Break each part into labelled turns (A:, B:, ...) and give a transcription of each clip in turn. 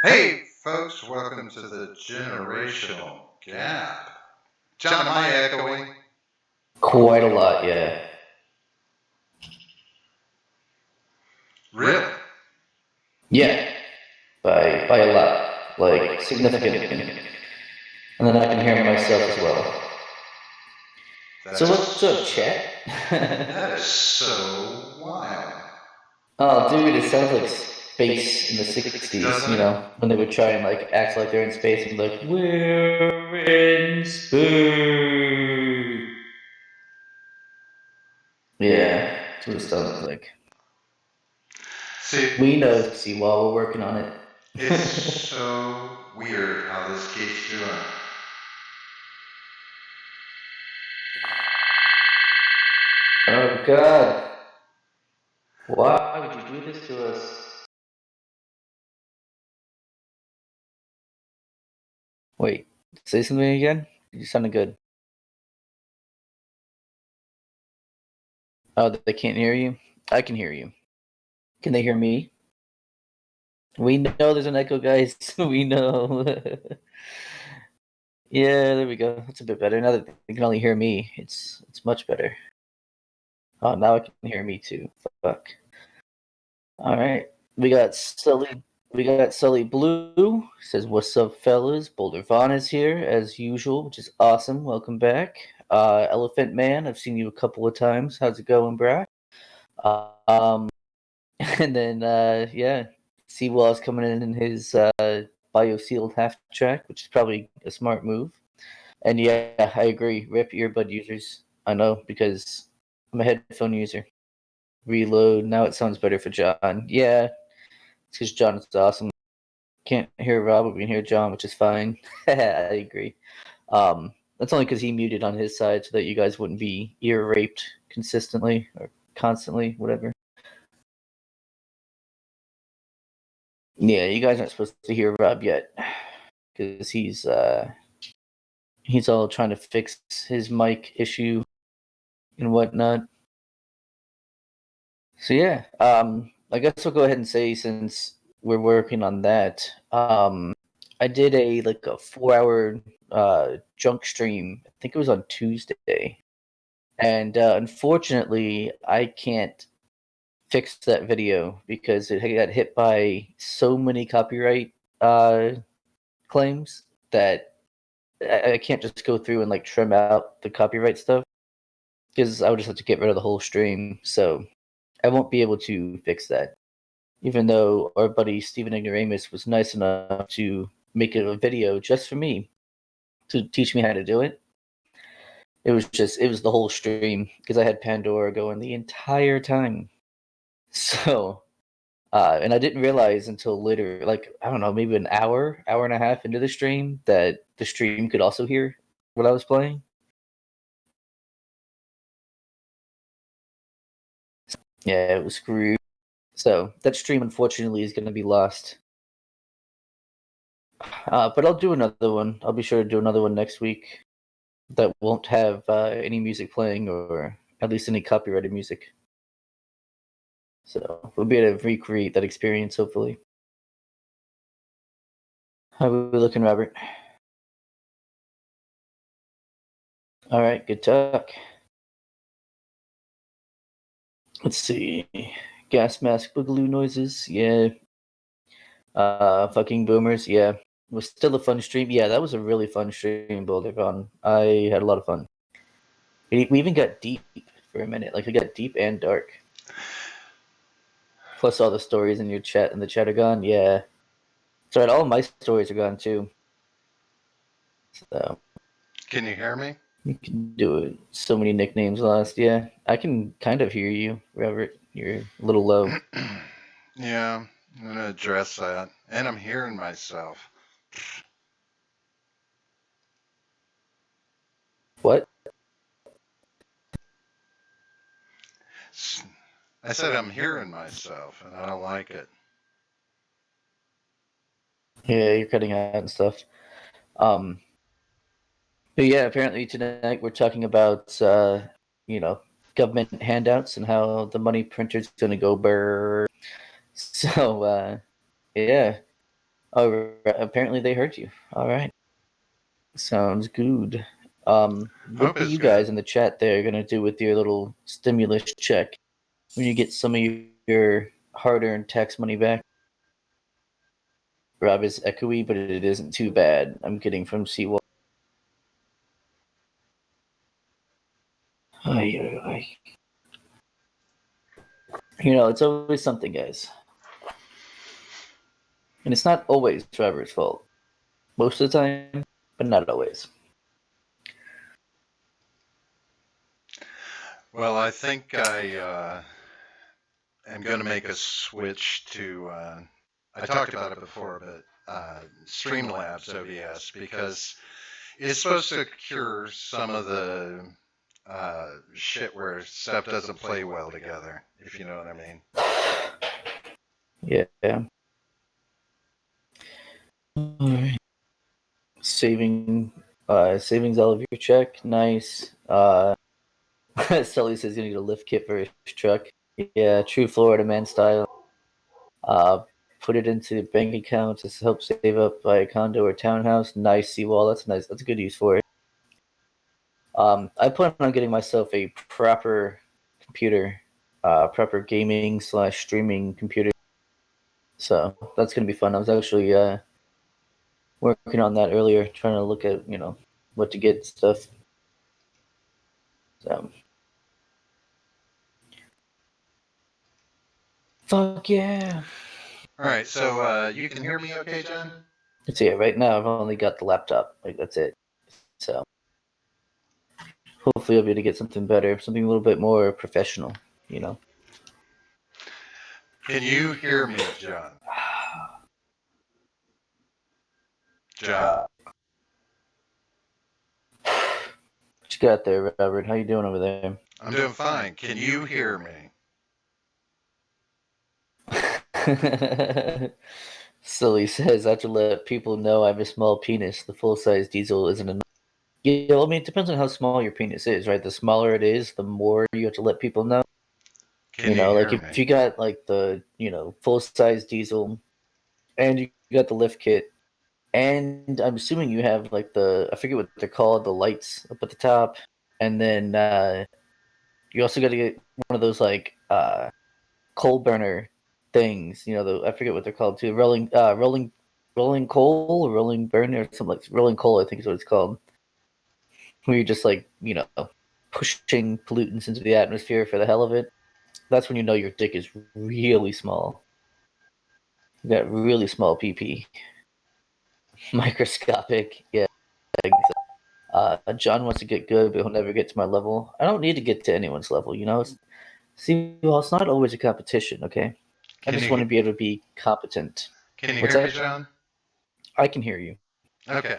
A: Hey, folks, welcome to the generational gap. John, am I echoing?
B: Quite a lot, yeah.
A: Really?
B: Yeah, by a lot, like significant. And then I can hear myself as well. So what's up, chat?
A: That is so wild.
B: Oh, dude, it sounds like space in the 60s, you know, when they would try and like act like they're in space and be like, we're in space. Yeah, that's what it sounds like. We know, see, while we're working on it.
A: It's so weird how this keeps doing.
B: Oh, God. Why would you do this to us? Wait, say something again? You sounded good. Oh, they can't hear you? I can hear you. Can they hear me? We know there's an echo, guys. We know. Yeah, there we go. That's a bit better. Now that they can only hear me, it's much better. Oh, now I can hear me too. Fuck. All right, we got Sully. We got Sully Blue. Says, "What's up, fellas? Boulder Vaughn is here as usual, which is awesome. Welcome back. Elephant Man. I've seen you a couple of times. How's it going, brah? Um, and then yeah, Seawall's coming in his bio-sealed half track, which is probably a smart move. And yeah, I agree. Rip earbud users. I know because I'm a headphone user. Reload. Now it sounds better for John. Yeah, it's because John is awesome. Can't hear Rob, but we can hear John, which is fine. I agree. That's only because he muted on his side so that you guys wouldn't be ear raped consistently or constantly, whatever. Yeah, you guys aren't supposed to hear Rob yet because he's all trying to fix his mic issue and whatnot. So yeah, I guess I'll go ahead and say since we're working on that, I did a 4-hour junk stream. I think it was on Tuesday, and unfortunately, I can't fix that video because it got hit by so many copyright claims that I can't just go through and like trim out the copyright stuff because I would just have to get rid of the whole stream. So I won't be able to fix that. Even though our buddy Stephen Ignoramus was nice enough to make a video just for me to teach me how to do it. It was the whole stream because I had Pandora going the entire time. So and I didn't realize until later, like I don't know, maybe an hour and a half into the stream, that the stream could also hear what I was playing. Yeah, it was screwed. So that stream, unfortunately, is going to be lost. But I'll do another one. I'll be sure to do another one next week that won't have any music playing or at least any copyrighted music. So we'll be able to recreate that experience, hopefully. How are we looking, Robert? All right, good talk. Let's see. Gas mask boogaloo noises, yeah. Fucking boomers, yeah. It was still a fun stream. Yeah, that was a really fun stream, Boulder. I had a lot of fun. We even got deep for a minute. Like we got deep and dark. Plus all the stories in your chat and the chat are gone. Yeah. That's right, all my stories are gone too. So
A: Can you hear me?
B: you can do it. So many nicknames lost. Yeah. I can kind of hear you, Robert. You're a little low.
A: Yeah, I'm gonna address that. And I'm hearing myself.
B: What?
A: I said I'm hearing myself, and I don't like it.
B: Yeah, you're cutting out and stuff. But yeah, apparently tonight we're talking about government handouts and how the money printer's gonna go brrrr. So yeah, Oh, right. Apparently they heard you. All right. Sounds good. What
A: Hope
B: are
A: it's
B: you guys
A: good.
B: in the chat there gonna do with your little stimulus check when you get some of your hard-earned tax money back? Rob is echoey, but it isn't too bad. I'm getting from Seawall. It's always something, guys. And it's not always Trevor's fault. Most of the time, but not always.
A: Well, I think I am going to make a switch to. I talked about it before, but Streamlabs OBS because it's supposed to cure some of the shit where stuff doesn't play well together, if you know what I mean.
B: Yeah. All right. Savings all of your check. Nice. Sully says you need a lift kit for his truck. Yeah, true Florida man style. Uh, put it into the bank account to help save up buy a condo or townhouse. Nice seawall. That's nice. That's a good use for it. I plan on getting myself a proper computer, proper gaming / streaming computer. So that's gonna be fun. I was actually working on that earlier, trying to look at what to get stuff. So fuck yeah.
A: All right, so you can hear me okay, John?
B: Let's see. Right now, I've only got the laptop. Like that's it. So hopefully, I'll be able to get something better, something a little bit more professional. You know.
A: Can you hear me, John? John,
B: What you got there, Robert? How you doing over there?
A: I'm doing fine. Can you hear me?
B: Silly says, I have to let people know I have a small penis. The full size diesel isn't enough. Yeah, I mean, it depends on how small your penis is, right? The smaller it is, the more you have to let people know.
A: Can you
B: Like
A: hear
B: if
A: me?
B: you got like the, full size diesel and you got the lift kit, and I'm assuming you have like I forget what they're called, the lights up at the top, and then you also got to get one of those like coal burner things. I forget what they're called too. Rolling coal, rolling burner, or something like rolling coal. I think is what it's called. Where you're just like pushing pollutants into the atmosphere for the hell of it. That's when you know your dick is really small. You got really small PP, microscopic. Yeah. John wants to get good, but he'll never get to my level. I don't need to get to anyone's level. It's not always a competition. Okay. I
A: Can
B: just
A: you
B: want to be able to be competent.
A: can you
B: What's
A: hear me,
B: that?
A: John?
B: I can hear you.
A: Okay.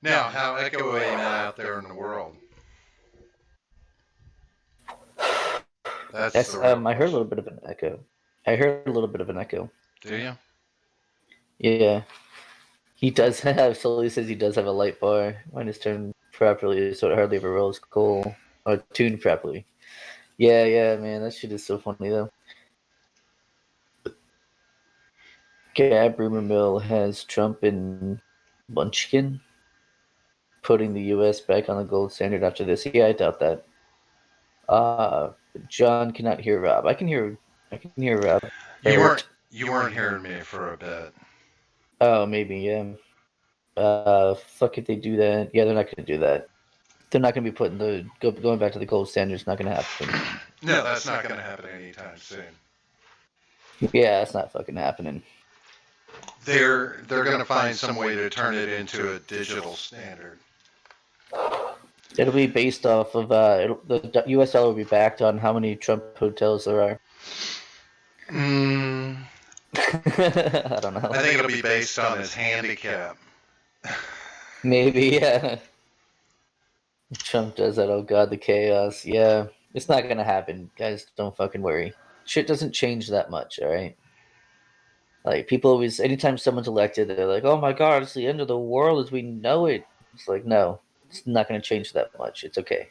A: Now, how echoey am I out there in the world? That's
B: Yes,
A: the real
B: I heard a
A: question.
B: little bit of an echo. I heard a little bit of an echo.
A: Do you?
B: Yeah, he does have. Sully says he does have a light bar. Mine is turned properly, so it hardly ever rolls coal or tuned properly. Yeah, yeah, man, that shit is so funny though. Gab rumor mill has Trump and Munchkin putting the U.S. back on the gold standard after this. Yeah, I doubt that. Uh, John cannot hear Rob. I can hear. I can hear Rob.
A: You weren't you weren't hearing me for a bit.
B: Oh, maybe yeah. Fuck if they do that. Yeah, they're not going to do that. They're not going to be putting going back to the gold standard. It's not going to happen.
A: No, that's not going to happen anytime soon.
B: Yeah, it's not fucking happening.
A: They're going to find some way to turn it into a digital standard.
B: It'll be based off of the U.S. dollar will be backed on how many Trump hotels there are.
A: Mm,
B: I don't know.
A: I think it'll be based on his handicap.
B: Maybe yeah. Trump does that. Oh god, the chaos. Yeah, it's not gonna happen, guys. Don't fucking worry. Shit doesn't change that much. All right. Like people always, anytime someone's elected, they're like, "Oh my god, it's the end of the world as we know it." It's like, no, it's not going to change that much. It's okay.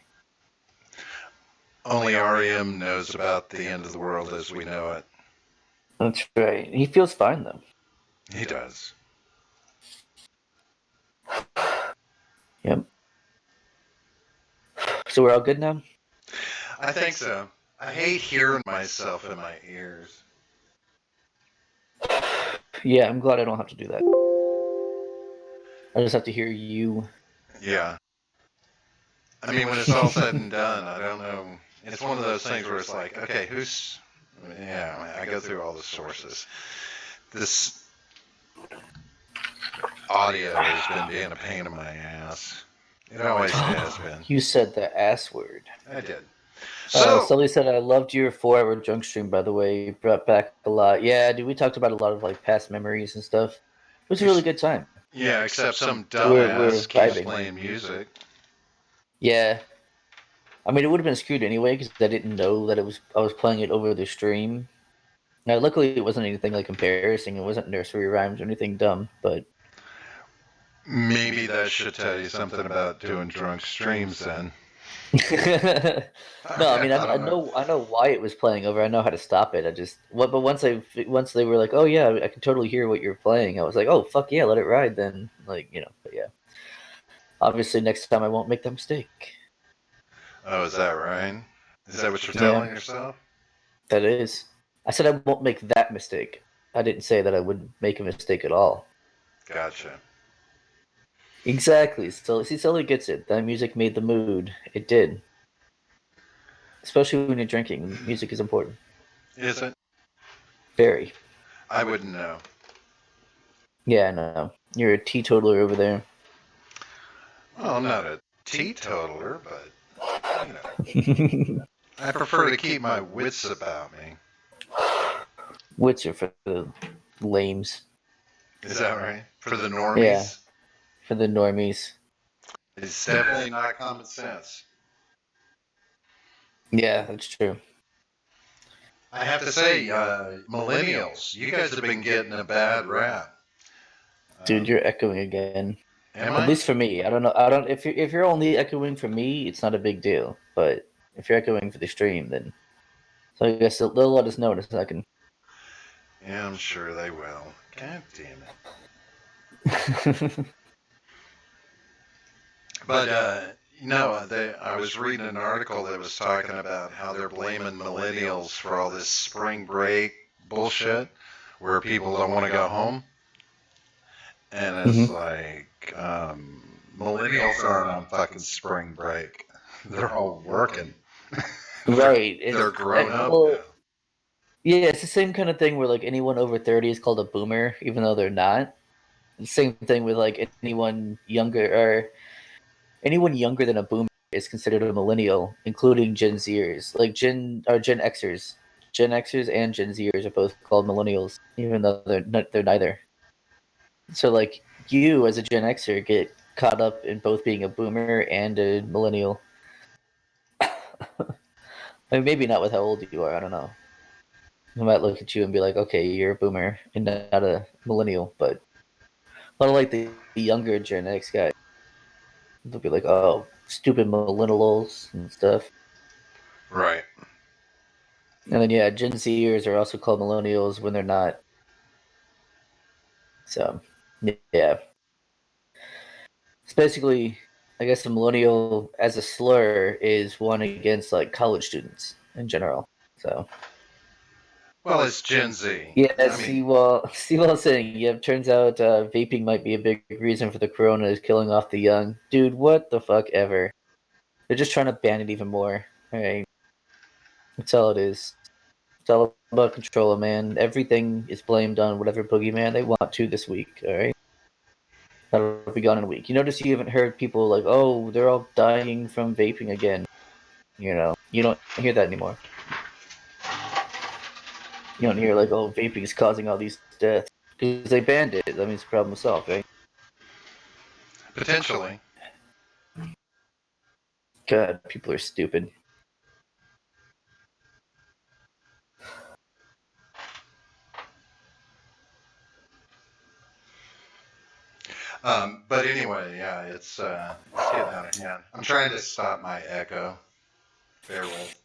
A: Only REM knows about the end of the world as we know it.
B: That's right. He feels fine though.
A: He does.
B: Yep. So we're all good now?
A: I think so. I hate hearing myself in my ears.
B: Yeah, I'm glad I don't have to do that. I just have to hear you.
A: Yeah. I mean, when it's all said and done, I don't know. It's one of those things where it's like, okay, who's. Yeah, I go through all the sources. This audio has been being a pain in my ass. It always has been.
B: You said the ass word.
A: I did. So,
B: Sully said, I loved your 4 hour drunk stream, by the way. You brought back a lot. Yeah, dude, we talked about a lot of like past memories and stuff. It was a really good time.
A: yeah, except some
B: We're
A: dumbass keeps
B: vibing.
A: playing music.
B: Yeah. I mean, it would have been screwed anyway because I didn't know that I was playing it over the stream. Now, luckily, it wasn't anything like embarrassing. It wasn't nursery rhymes or anything dumb, but
A: Maybe that should tell you something about doing drunk streams then.
B: no, I mean,
A: I don't know.
B: I know why it was playing over. I know how to stop it. But once they were like, oh yeah, I can totally hear what you're playing. I was like, oh fuck yeah, let it ride then. Like but yeah, obviously next time I won't make that mistake.
A: Oh, is that right? Is that what you're
B: Yeah,
A: telling yourself?
B: that is. I said I won't make that mistake. I didn't say that I would make a mistake at all.
A: Gotcha.
B: Exactly. So see, Sully gets it. That music made the mood. It did. Especially when you're drinking, music is important.
A: Is it?
B: Very.
A: I wouldn't know.
B: Yeah, I know. You're a teetotaler over there.
A: Well, I'm not a teetotaler, but, you know, I prefer to keep my wits about me.
B: Wits are for the lames.
A: Is that right? For the
B: Yeah,
A: normies?
B: for the normies.
A: It's definitely not common sense.
B: Yeah, that's true.
A: I have to say, millennials, you guys have been getting a bad rap.
B: Dude, you're echoing again.
A: Am
B: At
A: I?
B: least for me. I don't know. I don't. If you're only echoing for me, it's not a big deal. But if you're echoing for the stream, then so I guess they'll let us know in a second.
A: Yeah, I'm sure they will. God damn it. But I was reading an article that was talking about how they're blaming millennials for all this spring break bullshit, where people don't want to go home, and it's
B: hmm
A: like millennials aren't on fucking spring break. They're all working.
B: Right.
A: They're grown up now.
B: Well, yeah, it's the same kind of thing where like anyone over 30 is called a boomer, even though they're not. Same thing with like anyone younger than a boomer is considered a millennial, including Gen Zers, like Gen Xers. Gen Xers and Gen Zers are both called millennials, even though they're neither. So like you as a Gen Xer get caught up in both being a boomer and a millennial. I mean, maybe not with how old you are. I don't know. I might look at you and be like, okay, you're a boomer and not a millennial. But a lot of like the younger Gen X guys, they'll be like, oh, stupid millennials and stuff.
A: Right.
B: And then yeah, Gen Zers are also called millennials when they're not. So yeah, it's basically, I guess, a millennial as a slur is one against like college students in general. So
A: Well, it's Gen Z.
B: yeah,
A: I mean,
B: see what I'm saying. Yeah, turns out vaping might be a big reason for the corona is killing off the young. Dude, what the fuck ever? They're just trying to ban it even more. All right, that's all it is. It's all about control, man. Everything is blamed on whatever boogeyman they want to this week. All right. That'll be gone in a week. You notice you haven't heard people like, oh, they're all dying from vaping again. You don't hear that anymore. You don't hear like, oh, vaping is causing all these deaths because they banned it. That means the problem was solved, right?
A: potentially.
B: God, people are stupid.
A: But anyway, yeah, it's getting out of hand. I'm trying to stop my echo. Bear with.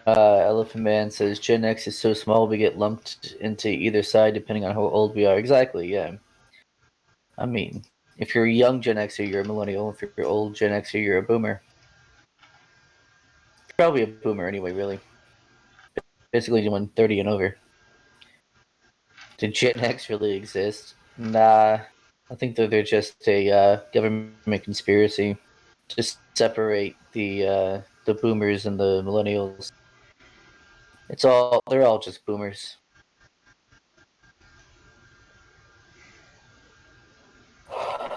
B: Elephant Man says Gen X is so small we get lumped into either side depending on how old we are. Exactly, yeah. I mean, if you're a young Gen Xer, you're a millennial. If you're old Gen Xer, you're a boomer. Probably a boomer anyway, really. Basically, anyone 30 and over. Did Gen X really exist? Nah. I think that they're just a government conspiracy to separate the boomers and the millennials. They're all just boomers.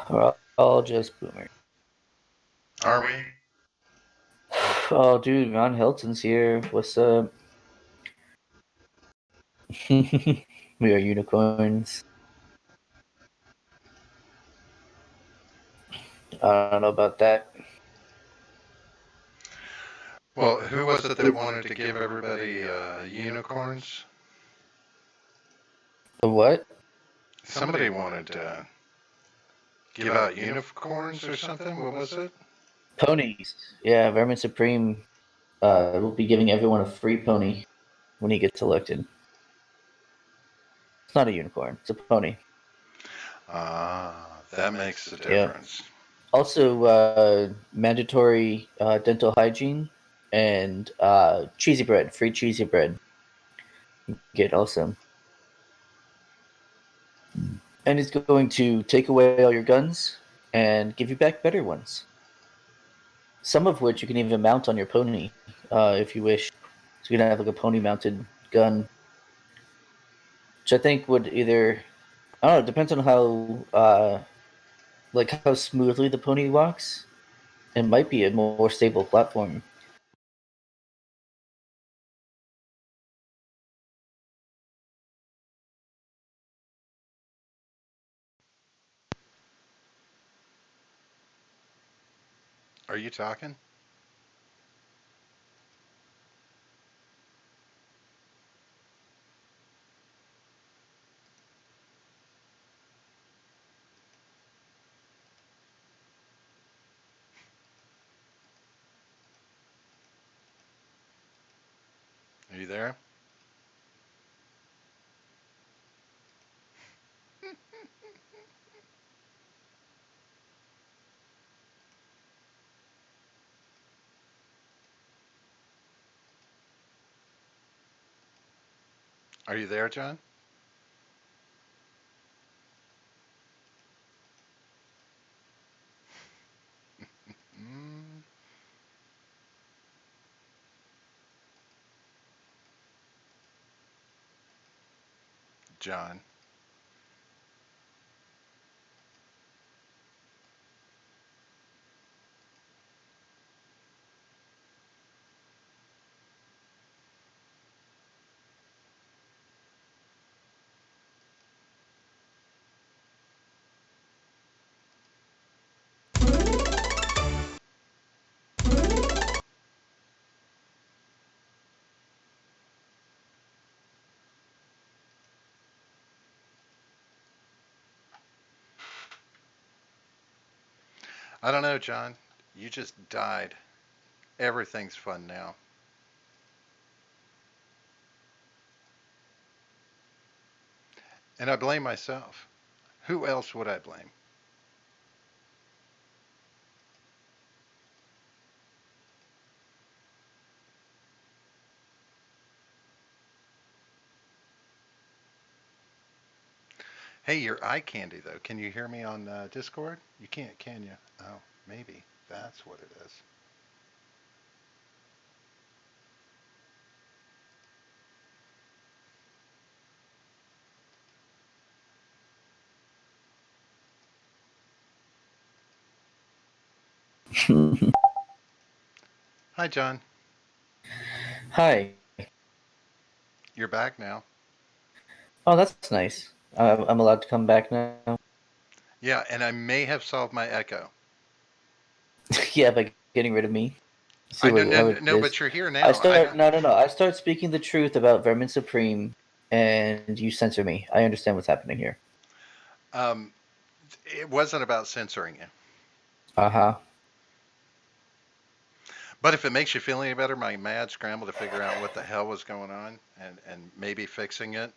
B: We're all just boomers.
A: Are we?
B: Oh, dude, Von Hilton's here. What's up? We are unicorns. I don't know about that.
A: Well, who was it that wanted to give everybody unicorns?
B: The what?
A: Somebody wanted to give out unicorns or something. What was it?
B: Ponies. Yeah, Vermin Supreme will be giving everyone a free pony when he gets elected. It's not a unicorn. It's a pony.
A: Ah, that makes a
B: Yeah.
A: difference.
B: Also, mandatory dental hygiene and cheesy bread. Free cheesy bread. Get also. And he's going to take away all your guns and give you back better ones. Some of which you can even mount on your pony if you wish. So you can have like a pony mounted gun, which I think would either I don't know. It depends on how smoothly the pony walks. It might be a more stable platform.
A: Are you talking? Are you there? Are you there, John? Mm, John. I don't know, John. You just died. Everything's fun now. And I blame myself. Who else would I blame? Hey, you're eye candy, though. Can you hear me on Discord? You can't, can you? Oh, maybe. That's what it is. Hi, John.
B: Hi.
A: You're back now.
B: Oh, that's nice. I'm allowed to come back now.
A: Yeah, and I may have solved my echo.
B: Yeah, by getting rid of me. See
A: I know,
B: what
A: no,
B: how
A: no,
B: it
A: no,
B: is.
A: but you're here
B: I
A: now. I
B: start
A: don't.
B: no. I start speaking the truth about Vermin Supreme, and you censor me. I understand what's happening here.
A: Um, it wasn't about censoring you,
B: Uh huh.
A: But if it makes you feel any better, my mad scramble to figure out what the hell was going on and maybe fixing it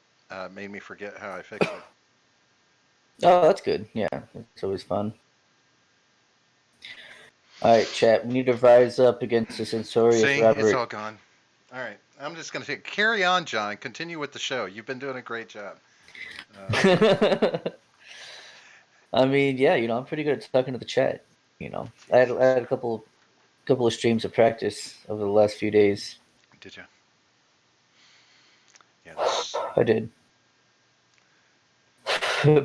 A: made me forget how I fixed it.
B: Oh, that's good. Yeah, it's always fun. All right, chat. We need to rise up against the censorious
A: See, it's all
B: Robert.
A: gone. All right, I'm just going to carry on, John. Continue with the show. You've been doing a great job. Um,
B: I mean, yeah, I'm pretty good at talking to the chat. I had a
A: Jesus,
B: couple of streams of practice over the last few days.
A: did you? Yeah, this.
B: I did.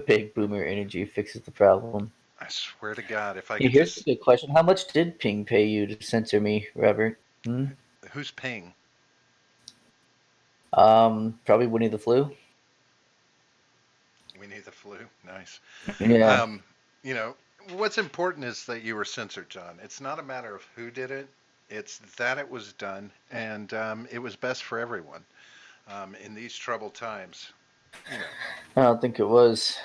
B: Big boomer energy fixes the problem.
A: I swear to God, if I
B: Hey,
A: could
B: here's a
A: just.
B: good question. How much did Ping pay you to censor me, Robert? Hmm?
A: Who's paying?
B: Probably Winnie the Flu.
A: We need the flu. Nice.
B: Yeah.
A: Um, you know, what's important is that you were censored, John. It's not a matter of who did it. It's that it was done, and it was best for everyone in these troubled times. You know,
B: I don't think it was.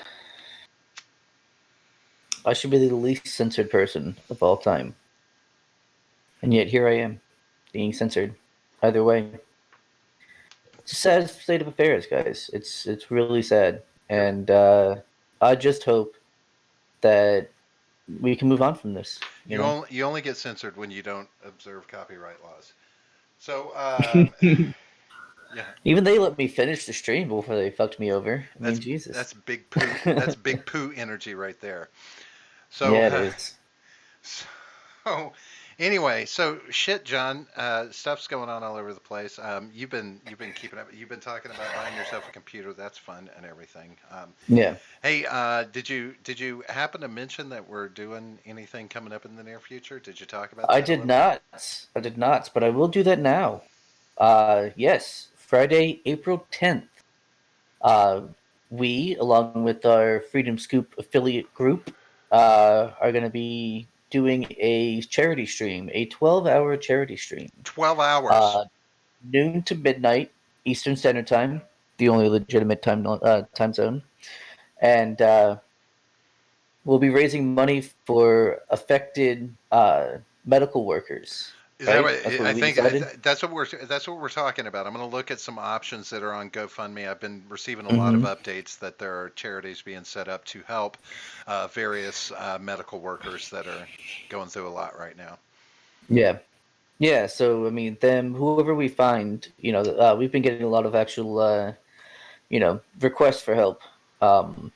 B: I should be the least censored person of all time. And yet here I am, being censored. Either way. It's a sad state of affairs, guys. It's really sad.
A: it,
B: And I just hope that we can move on from this, you know?
A: you only get censored when you don't observe copyright laws. So yeah,
B: Even they let me finish the stream before they fucked me over. I mean,
A: that's
B: Jesus.
A: that's big poo. That's big poo energy right there. So
B: Yeah, it is.
A: so anyway, so shit, John. Stuff's going on all over the place. You've been keeping up. You've been talking about buying yourself a computer. That's fun and everything.
B: Yeah.
A: Hey, did you happen to mention that we're doing anything coming up in the near future? Did you talk about
B: I
A: that a
B: did
A: little bit?
B: not. I did not, but I will do that now. Yes, Friday, April 10th. Uh, we, along with our Freedom Scoop affiliate group, are going to be doing a charity stream, a 12-hour charity stream.
A: 12 hours.
B: Uh, noon to midnight Eastern Standard Time, the only legitimate time zone. And we'll be raising money for affected medical workers,
A: Is that
B: right?
A: what
B: That's where
A: I
B: we
A: think?
B: decided.
A: That's what we're talking about. I'm going to look at some options that are on GoFundMe. I've been receiving a lot of
B: Hmm.
A: updates that there are charities being set up to help various medical workers that are going through a lot right now.
B: Yeah. Yeah, so I mean, them, whoever we find, we've been getting a lot of actual, requests for help. Um,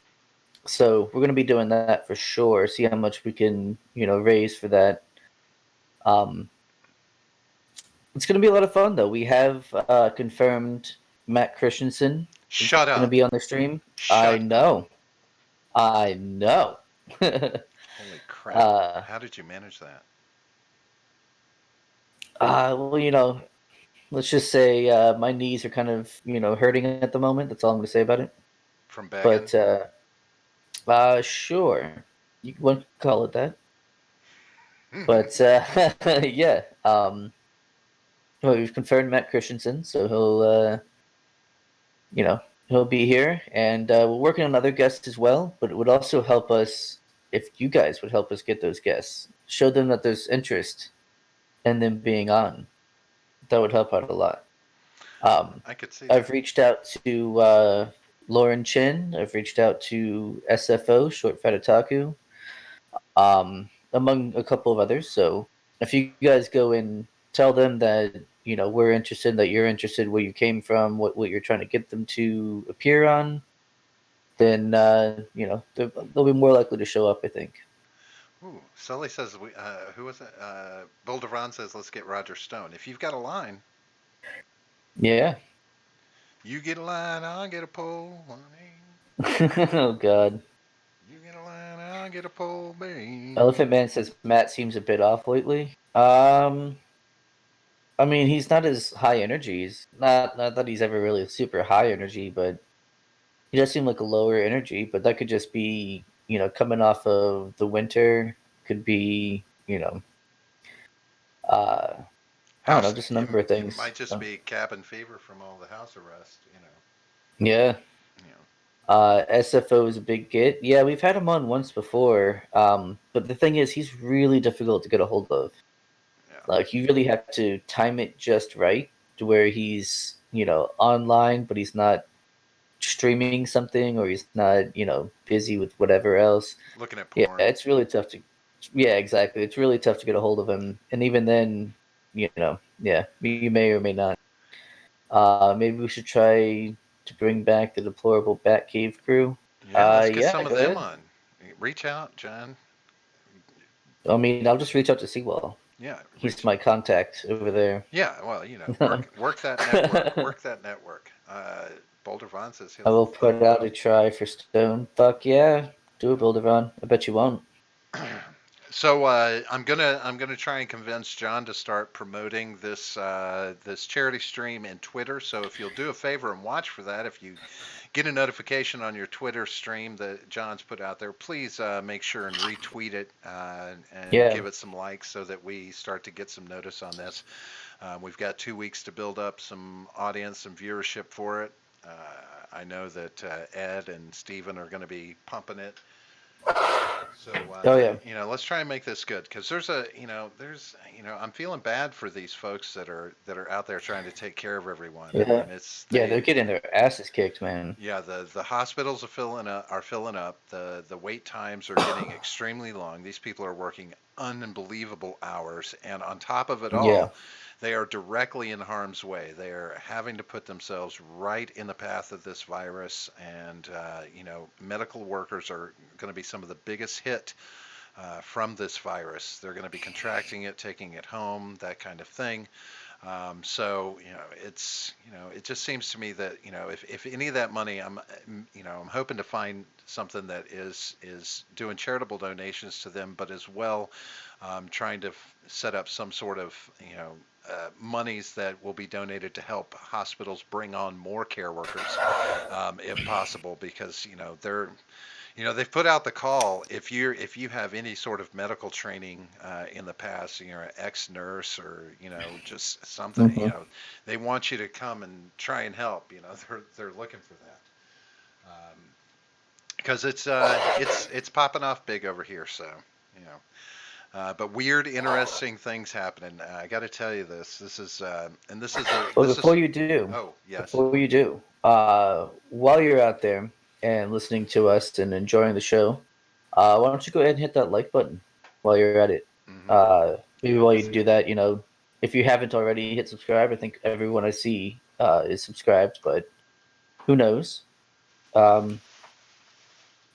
B: so we're going to be doing that for sure. See how much we can, raise for that. Um, it's going to be a lot of fun, though. We have confirmed Matt Christensen is
A: Shut
B: going to
A: up!
B: be on the stream. I
A: Shut up!
B: know. I know.
A: Holy crap!
B: uh,
A: How did you manage that?
B: well, let's just say my knees are kind of, hurting at the moment. That's all I'm going to say about it.
A: From begging?
B: But sure, you one could call it that. But yeah, well, we've confirmed Matt Christensen, so you know, he'll be here, and we're working on other guests as well. But it would also help us if you guys would help us get those guests, show them that there's interest in them being on. That would help out a lot. Um,
A: I could see
B: I've
A: that.
B: reached out to Lauren Chin. I've reached out to SFO, Short Fat Otaku, among a couple of others. So if you guys go and tell them that we're interested, that you're interested, where you came from, what you're trying to get them to appear on, then they'll be more likely to show up. I think.
A: Ooh, Sully says who was it? Bolderon says let's get Roger Stone. If you've got a line,
B: Yeah.
A: you get a line, I'll get a pole. Honey.
B: Oh God.
A: You get a line, I'll get a pole,
B: Elephant
A: babe.
B: Man says Matt seems a bit off lately. I mean, he's not as high energy. He's not that he's ever really super high energy, but he does seem like a lower energy. But that could just be, coming off of the winter. Could be, uh, I don't know,
A: House,
B: just a number of
A: it
B: things.
A: might just
B: So,
A: be cabin fever from all the house arrest.
B: yeah.
A: You know.
B: SFO is a big get. Yeah, we've had him on once before. But the thing is, he's really difficult to get a hold of. Like you really have to time it just right to where he's, online, but he's not streaming something or he's not, busy with whatever else.
A: Looking at
B: Yeah,
A: porn.
B: it's really tough to. Yeah, exactly. It's really tough to get a hold of him, and even then, yeah, you may or may not. Maybe we should try to bring back the deplorable Batcave crew.
A: Yeah, let's get
B: Yeah,
A: some of
B: go
A: them
B: ahead.
A: on. Reach out, John.
B: I mean, I'll just reach out to Seawall.
A: Yeah,
B: He's
A: reach.
B: my contact over there.
A: Yeah, well,
B: I
A: work that network. Work that network. Boulder Vaughn says he'll.
B: will put out a try for Stone. Fuck yeah, do it, Builderon. I bet you won't.
A: So I'm gonna try and convince John to start promoting this charity stream in Twitter. So if you'll do a favor and watch for that, if you get a notification on your Twitter stream that John's put out there, please make sure and retweet it and
B: Yeah,
A: give it some likes so that we start to get some notice on this. We've got 2 weeks to build up some audience and viewership for it. Uh, I know that Ed and Steven are going to be pumping it. So
B: oh yeah,
A: let's try and make this good because I'm feeling bad for these folks that are out there trying to take care of everyone. I
B: yeah,
A: mean, it's
B: yeah.
A: they
B: They're getting their asses kicked, man.
A: yeah, the hospitals are filling up. The wait times are getting extremely long. These people are working unbelievable hours, and on top of it
B: Yeah,
A: all, they are directly in harm's way. They are having to put themselves right in the path of this virus, and medical workers are going to be some of the biggest hit from this virus. They're going to be contracting it, taking it home, that kind of thing. So it just seems to me that if any of that money, I'm hoping to find something that is doing charitable donations to them, but as well trying to set up some sort of monies that will be donated to help hospitals bring on more care workers, if possible, because they've put out the call. If you have any sort of medical training in the past, you're an ex-nurse or just something,
B: hmm
A: they want you to come and try and help. They're looking for that because it's popping off big over here. So you know. But weird, interesting things happening. I got to tell you this. This is and this is a
B: But
A: this is.
B: before you do,
A: Oh yes.
B: before you do, while you're out there and listening to us and enjoying the show, why don't you go ahead and hit that like button while you're at it?
A: Hmm.
B: Maybe
A: Yeah,
B: while you
A: let's.
B: do that, if you haven't already, hit subscribe. I think everyone I see is subscribed, but who knows? Um,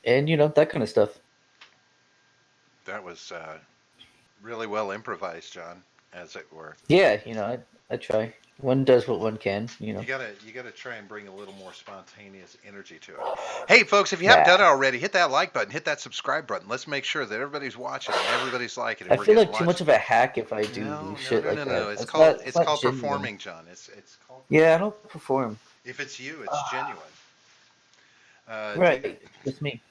B: and that kind of stuff.
A: That was really well improvised, John, as it were.
B: Yeah, I try. One does what one can.
A: You gotta try and bring a little more spontaneous energy to it. Hey, folks, if you haven't
B: Nah,
A: done it already, hit that like button, hit that subscribe button. Let's make sure that everybody's watching and everybody's liking, and
B: I
A: we're
B: feel
A: getting
B: like too
A: watched.
B: much of a hack if I do
A: No, no,
B: shit
A: no,
B: like
A: no, no.
B: that.
A: It's
B: It's
A: called
B: not. It's
A: it's
B: not
A: called
B: genuine.
A: performing, John. It's called
B: Yeah, I
A: performing.
B: don't perform.
A: If it's you, it's genuine. Do you,
B: Right, just me.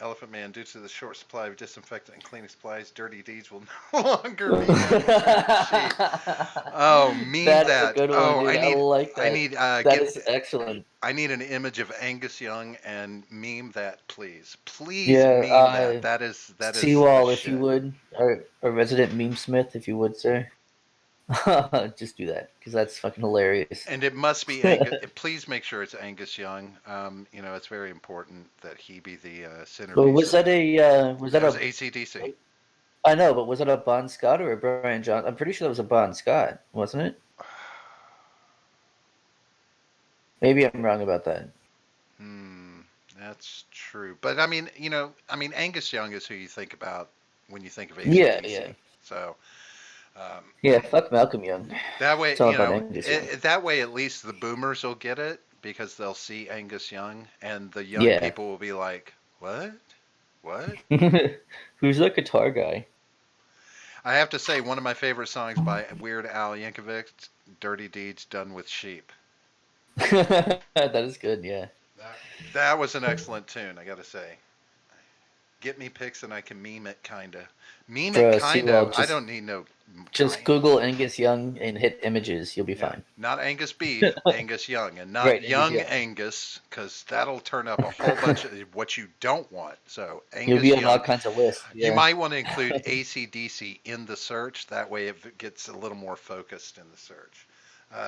A: Elephant Man, due to the short supply of disinfectant and cleaning supplies, dirty deeds will no longer be done with sheep. Oh, meme
B: That is a
A: that.
B: good one,
A: Oh,
B: dude. I like
A: I
B: that.
A: need
B: That
A: get
B: is excellent.
A: I need an image of Angus Young and meme that, please. Please
B: Yeah,
A: meme that. That is the
B: Seawall, if you
A: shit.
B: would, or a resident meme smith, if you would, sir. Just do that because that's fucking hilarious.
A: And it must be Angus. Please make sure it's Angus Young. It's very important that he be the
B: Well,
A: centerpiece
B: was
A: of
B: that
A: it.
B: was that
A: That was
B: a?
A: ACDC.
B: I know, but was that a Bon Scott or a Brian John? I'm pretty sure that was a Bon Scott, wasn't it? Maybe I'm wrong about that.
A: Hmm, that's true. But I mean, Angus Young is who you think about when you think of
B: Yeah, yeah,
A: ACDC. So
B: yeah. Fuck Malcolm Young.
A: that
B: It's
A: way,
B: all about Angus Young.
A: that way at least the boomers will get it because they'll see Angus Young, and the young
B: Yeah.
A: people will be like, "What? What?"
B: Who's that guitar guy?
A: I have to say, one of my favorite songs by Weird Al Yankovic, "Dirty Deeds Done with Sheep."
B: That is good. Yeah.
A: That, that was an excellent tune, I got to say. Get me pics and I can meme it, kinda. Meme it,
B: Trust you
A: kind
B: all.
A: of. I don't need no
B: Just
A: kind.
B: Google Angus Young and hit images. You'll be
A: Yeah,
B: fine.
A: not Angus beef, Angus Young, and not
B: Right, Angus
A: young
B: Young.
A: Angus, because that'll turn up a whole bunch of what you don't want. So
B: You'll be
A: Angus
B: on all
A: Young,
B: kinds of lists.
A: you
B: Yeah.
A: might want to include ACDC in the search. That way it gets a little more focused in the search.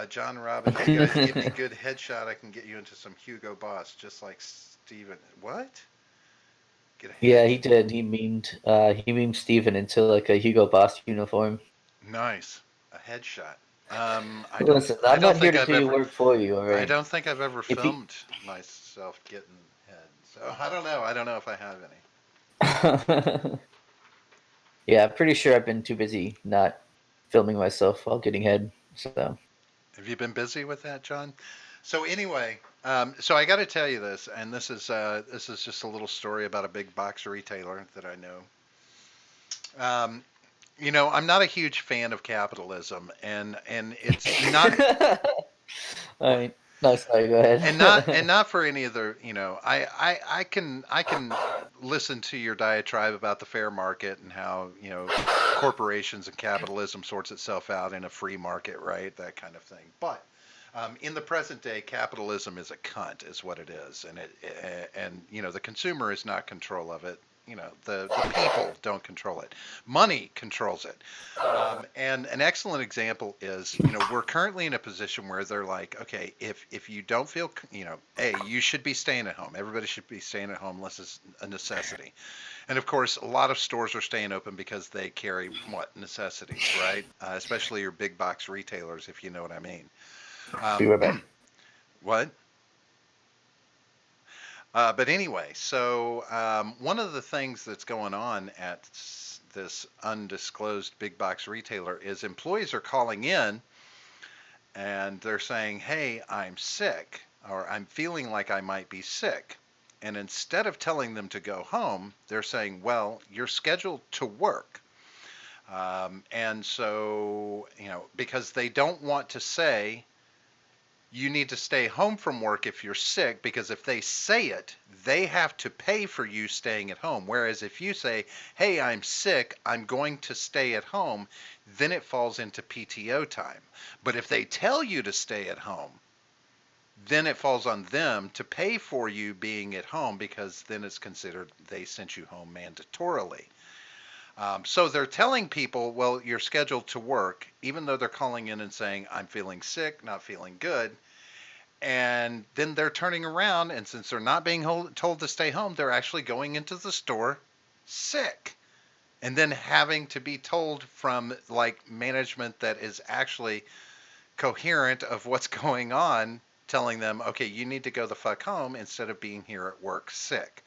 A: John Robbins, you guys give me good headshot, I can get you into some Hugo Boss, just like Steven. What? Get a
B: Yeah,
A: head?
B: he did. He memed Steven into like a Hugo Boss uniform.
A: Nice. A headshot. I don't.
B: Listen,
A: I
B: I'm
A: don't
B: not here
A: think
B: to
A: I've
B: do your
A: ever.
B: work for you. All
A: I
B: right.
A: don't think I've ever
B: If you,
A: filmed myself getting head. So I don't know. I don't know if I have any.
B: yeah, I'm pretty sure I've been too busy not filming myself while getting head. So
A: Have you been busy with that, John? So anyway, so I got to tell you this, and this is just a little story about a big box retailer that I know. Um, I'm not a huge fan of capitalism, and it's not.
B: all right. No, sorry. Go
A: And
B: ahead.
A: not for any of the I can listen to your diatribe about the fair market and how corporations and capitalism sorts itself out in a free market, right? That kind of thing. But in the present day, capitalism is a cunt, is what it is, and the consumer is not control of it. The people don't control it. Money controls it. And an excellent example is, we're currently in a position where they're like, okay, if you don't feel, you should be staying at home. Everybody should be staying at home unless it's a necessity. And of course, a lot of stores are staying open because they carry what necessities, right? Especially your big box retailers, if you know what I mean.
B: Be
A: Um,
B: right back.
A: what? But anyway, so one of the things that's going on at this undisclosed big box retailer is employees are calling in and they're saying, hey, I'm sick, or I'm feeling like I might be sick. And instead of telling them to go home, they're saying, well, you're scheduled to work. And so, because they don't want to say, you need to stay home from work if you're sick, because if they say it, they have to pay for you staying at home. Whereas if you say, hey, I'm sick, I'm going to stay at home, then it falls into PTO time. But if they tell you to stay at home, then it falls on them to pay for you being at home, because then it's considered they sent you home mandatorily. So they're telling people, well, you're scheduled to work, even though they're calling in and saying, I'm feeling sick, not feeling good. And then they're turning around, and since they're not being told to stay home, they're actually going into the store sick. And then having to be told from like management that is actually coherent of what's going on, telling them, okay, you need to go the fuck home instead of being here at work sick.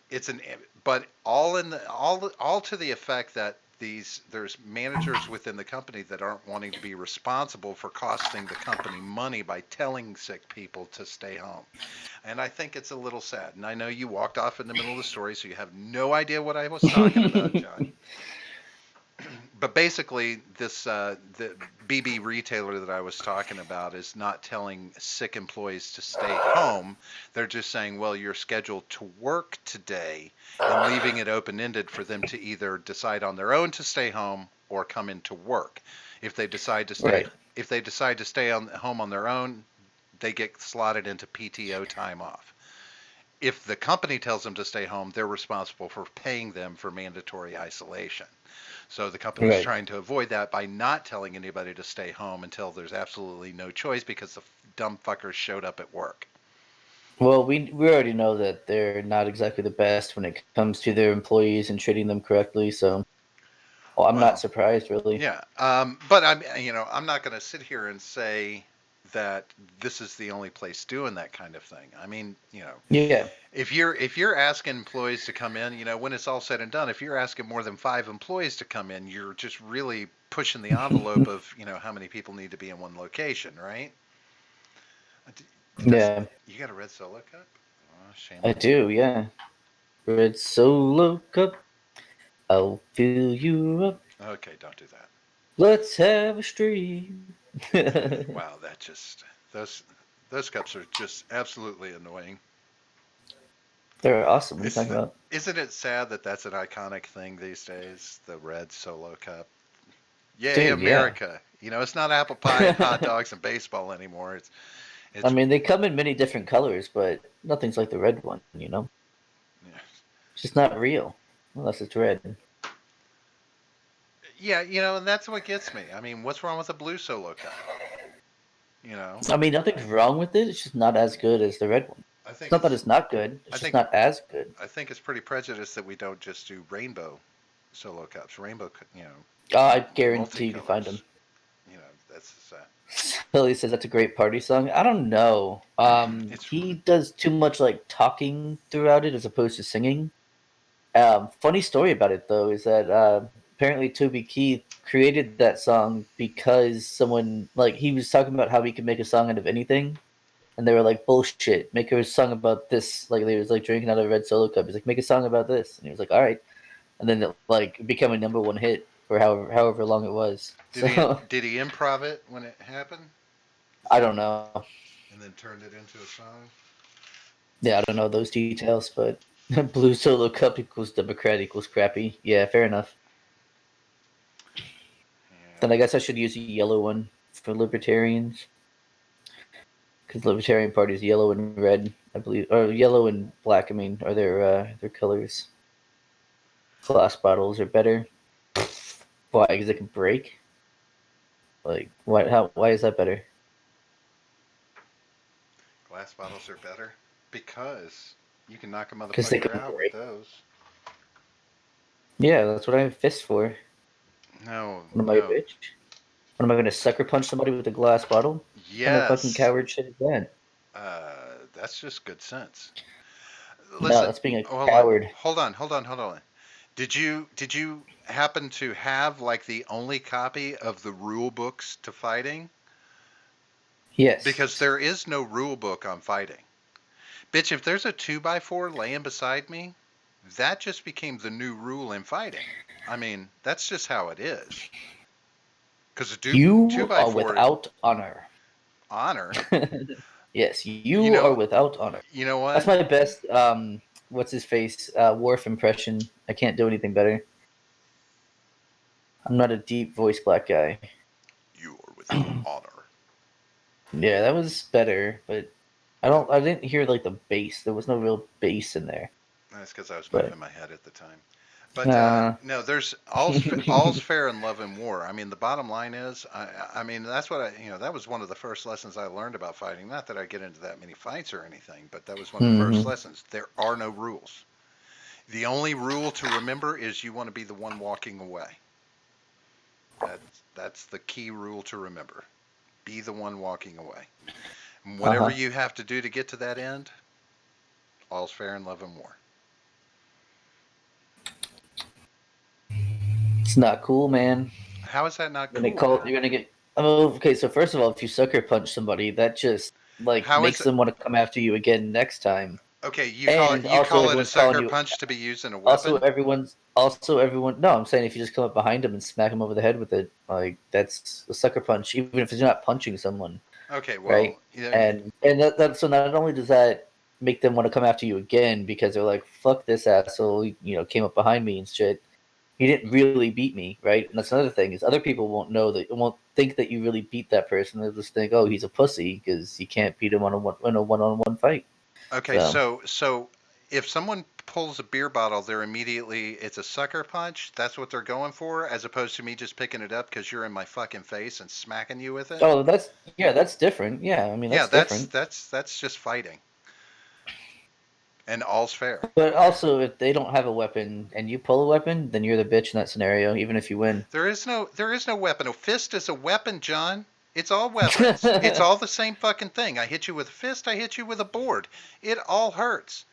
A: It's an but all in the all to the effect that there's managers within the company that aren't wanting to be responsible for costing the company money by telling sick people to stay home. And I think it's a little sad. And I know you walked off in the middle of the story, so you have no idea what I was talking about, John. But basically, the BB retailer that I was talking about is not telling sick employees to stay home. They're just saying, well, you're scheduled to work today, and leaving it open ended for them to either decide on their own to stay home or come into work. If they decide to stay
B: Right.
A: if they decide to stay on home on their own, they get slotted into PTO time off. If the company tells them to stay home, they're responsible for paying them for mandatory isolation. So the company's
B: Right.
A: trying to avoid that by not telling anybody to stay home until there's absolutely no choice, because the dumb fuckers showed up at work.
B: Well, we already know that they're not exactly the best when it comes to their employees and treating them correctly. So, well, I'm not
A: Well,
B: surprised, really.
A: yeah, but I'm not going to sit here and say that this is the only place doing that kind of thing. I mean,
B: Yeah.
A: if you're asking employees to come in, when it's all said and done, if you're asking more than 5 employees to come in, you're just really pushing the envelope of how many people need to be in one location, right? Does
B: Yeah.
A: you got a red solo cup? Oh, shame
B: I
A: on you.
B: do. Yeah. Red Solo Cup. I'll fill you up.
A: Okay, don't do that.
B: Let's have a stream.
A: Wow, those those cups are just absolutely annoying.
B: They're awesome. What are you
A: It's
B: talking about?
A: isn't it sad that that's an iconic thing these days? The red Solo Cup. Yay,
B: Dude, yeah.
A: America! You know, it's not apple pie and hot dogs and baseball anymore.
B: I
A: It's
B: mean, they come in many different colors, but nothing's like the red one, you know? It's just not real unless it's red.
A: yeah, you know, and that's what gets me. I mean, what's wrong with a blue Solo Cup? You know,
B: I mean, nothing's wrong with it. It's just not as good as the red one.
A: I
B: It's
A: think
B: not that
A: it's
B: it's not good.
A: I
B: It's just
A: think
B: not as good.
A: I think it's pretty prejudiced that we don't just do rainbow Solo Cups, you know,
B: I guarantee you can find them.
A: multicolors. You know, that's
B: Billy says that's a great party song. I don't know.
A: it's
B: He does too much like talking throughout it as opposed to singing. Funny story about it though is that apparently Toby Keith created that song because someone like he was talking about how he could make a song out of anything, and they were like, "Bullshit! Make a song about this." Like they was like drinking out of a red Solo cup. He's like, "Make a song about this," and he was like, "All right," and then it like became a number one hit for however long it was. So
A: did he improv it when it happened
B: I don't know.
A: and then turned it into a song?
B: Yeah, I don't know those details, but blue Solo cup equals Democrat equals crappy. Yeah, fair enough. Then I
A: Yeah.
B: guess I should use a yellow one for libertarians because Libertarian Party is yellow and red, I believe, or yellow and black. I mean, are their colors. Glass bottles are better. Why? Because they can break. Like, why? How? Why is that better?
A: Glass bottles are better because you can knock a
B: Because they
A: motherfucker
B: can
A: out with
B: break.
A: those.
B: Yeah, that's what I have fists for.
A: No,
B: What am I, a
A: no.
B: bitch? What am I going to sucker punch somebody with a glass bottle? What kind of fucking
A: Yes.
B: coward shit is that?
A: That's just good sense.
B: No,
A: Listen,
B: that's being a
A: hold on.
B: coward.
A: Hold on. Did you happen to have like the only copy of the rule books to fighting? Because
B: Yes.
A: there is no rule book on fighting. Bitch, if there's a 2x4 laying beside me, that just became the new rule in fighting. I mean, that's just how it is. Because a two
B: You
A: by
B: are
A: four
B: without honor.
A: honor,
B: Yes,
A: you
B: you are
A: know,
B: without honor.
A: you know
B: That's
A: what?
B: my best. What's his face? Worf impression. I can't do anything better. I'm not a deep voice black guy.
A: You are without honor.
B: Yeah, that was better, but I don't. I didn't hear like the bass. There was no real bass in there.
A: That's because I was
B: But
A: moving my head at the time. But
B: uh,
A: no, there's all's fair in love and war. I mean, the bottom line is, I mean, that's what that was one of the first lessons I learned about fighting. Not that I get into that many fights or anything, but that was one of the first
B: mhm.
A: lessons. There are no rules. The only rule to remember is you want to be the one walking away. That's the key rule to remember. Be the one walking away. And
B: Uh
A: whatever
B: huh.
A: you have to do to get to that end, all's fair in love and war.
B: It's not cool, man.
A: How is that not
B: You're gonna
A: cool?
B: call. You're gonna get. Oh, okay. So first of all, if you sucker punch somebody, that just like
A: How is
B: makes
A: it?
B: them want to come after you again next time.
A: Okay,
B: And
A: you
B: also,
A: call it a
B: everyone's calling
A: sucker
B: you.
A: punch to be used in a
B: Also,
A: weapon?
B: everyone. No, I'm saying if you just come up behind them and smack them over the head with it, like that's a sucker punch, even if you're not punching someone,
A: Okay,
B: right?
A: well,
B: And so not only does that make them want to come after you again because they're like, "Fuck this asshole," came up behind me and shit. He didn't really beat me, right? And that's another thing is other people won't know that, won't think that you really beat that person. They'll just think, "Oh, he's a pussy," because you can't beat him in a one-on-one fight.
A: okay,
B: So,
A: so if someone pulls a beer bottle, they're immediately it's a sucker punch. That's what they're going for, as opposed to me just picking it up because you're in my fucking face and smacking you with it.
B: oh, that's different. Yeah, I mean
A: Yeah,
B: that's different.
A: that's just fighting, and all's fair.
B: But also, if they don't have a weapon and you pull a weapon, then you're the bitch in that scenario, even if you win.
A: There is no weapon. A fist is a weapon, John. It's all weapons. It's all the same fucking thing. I hit you with a fist. I hit you with a board. It all hurts.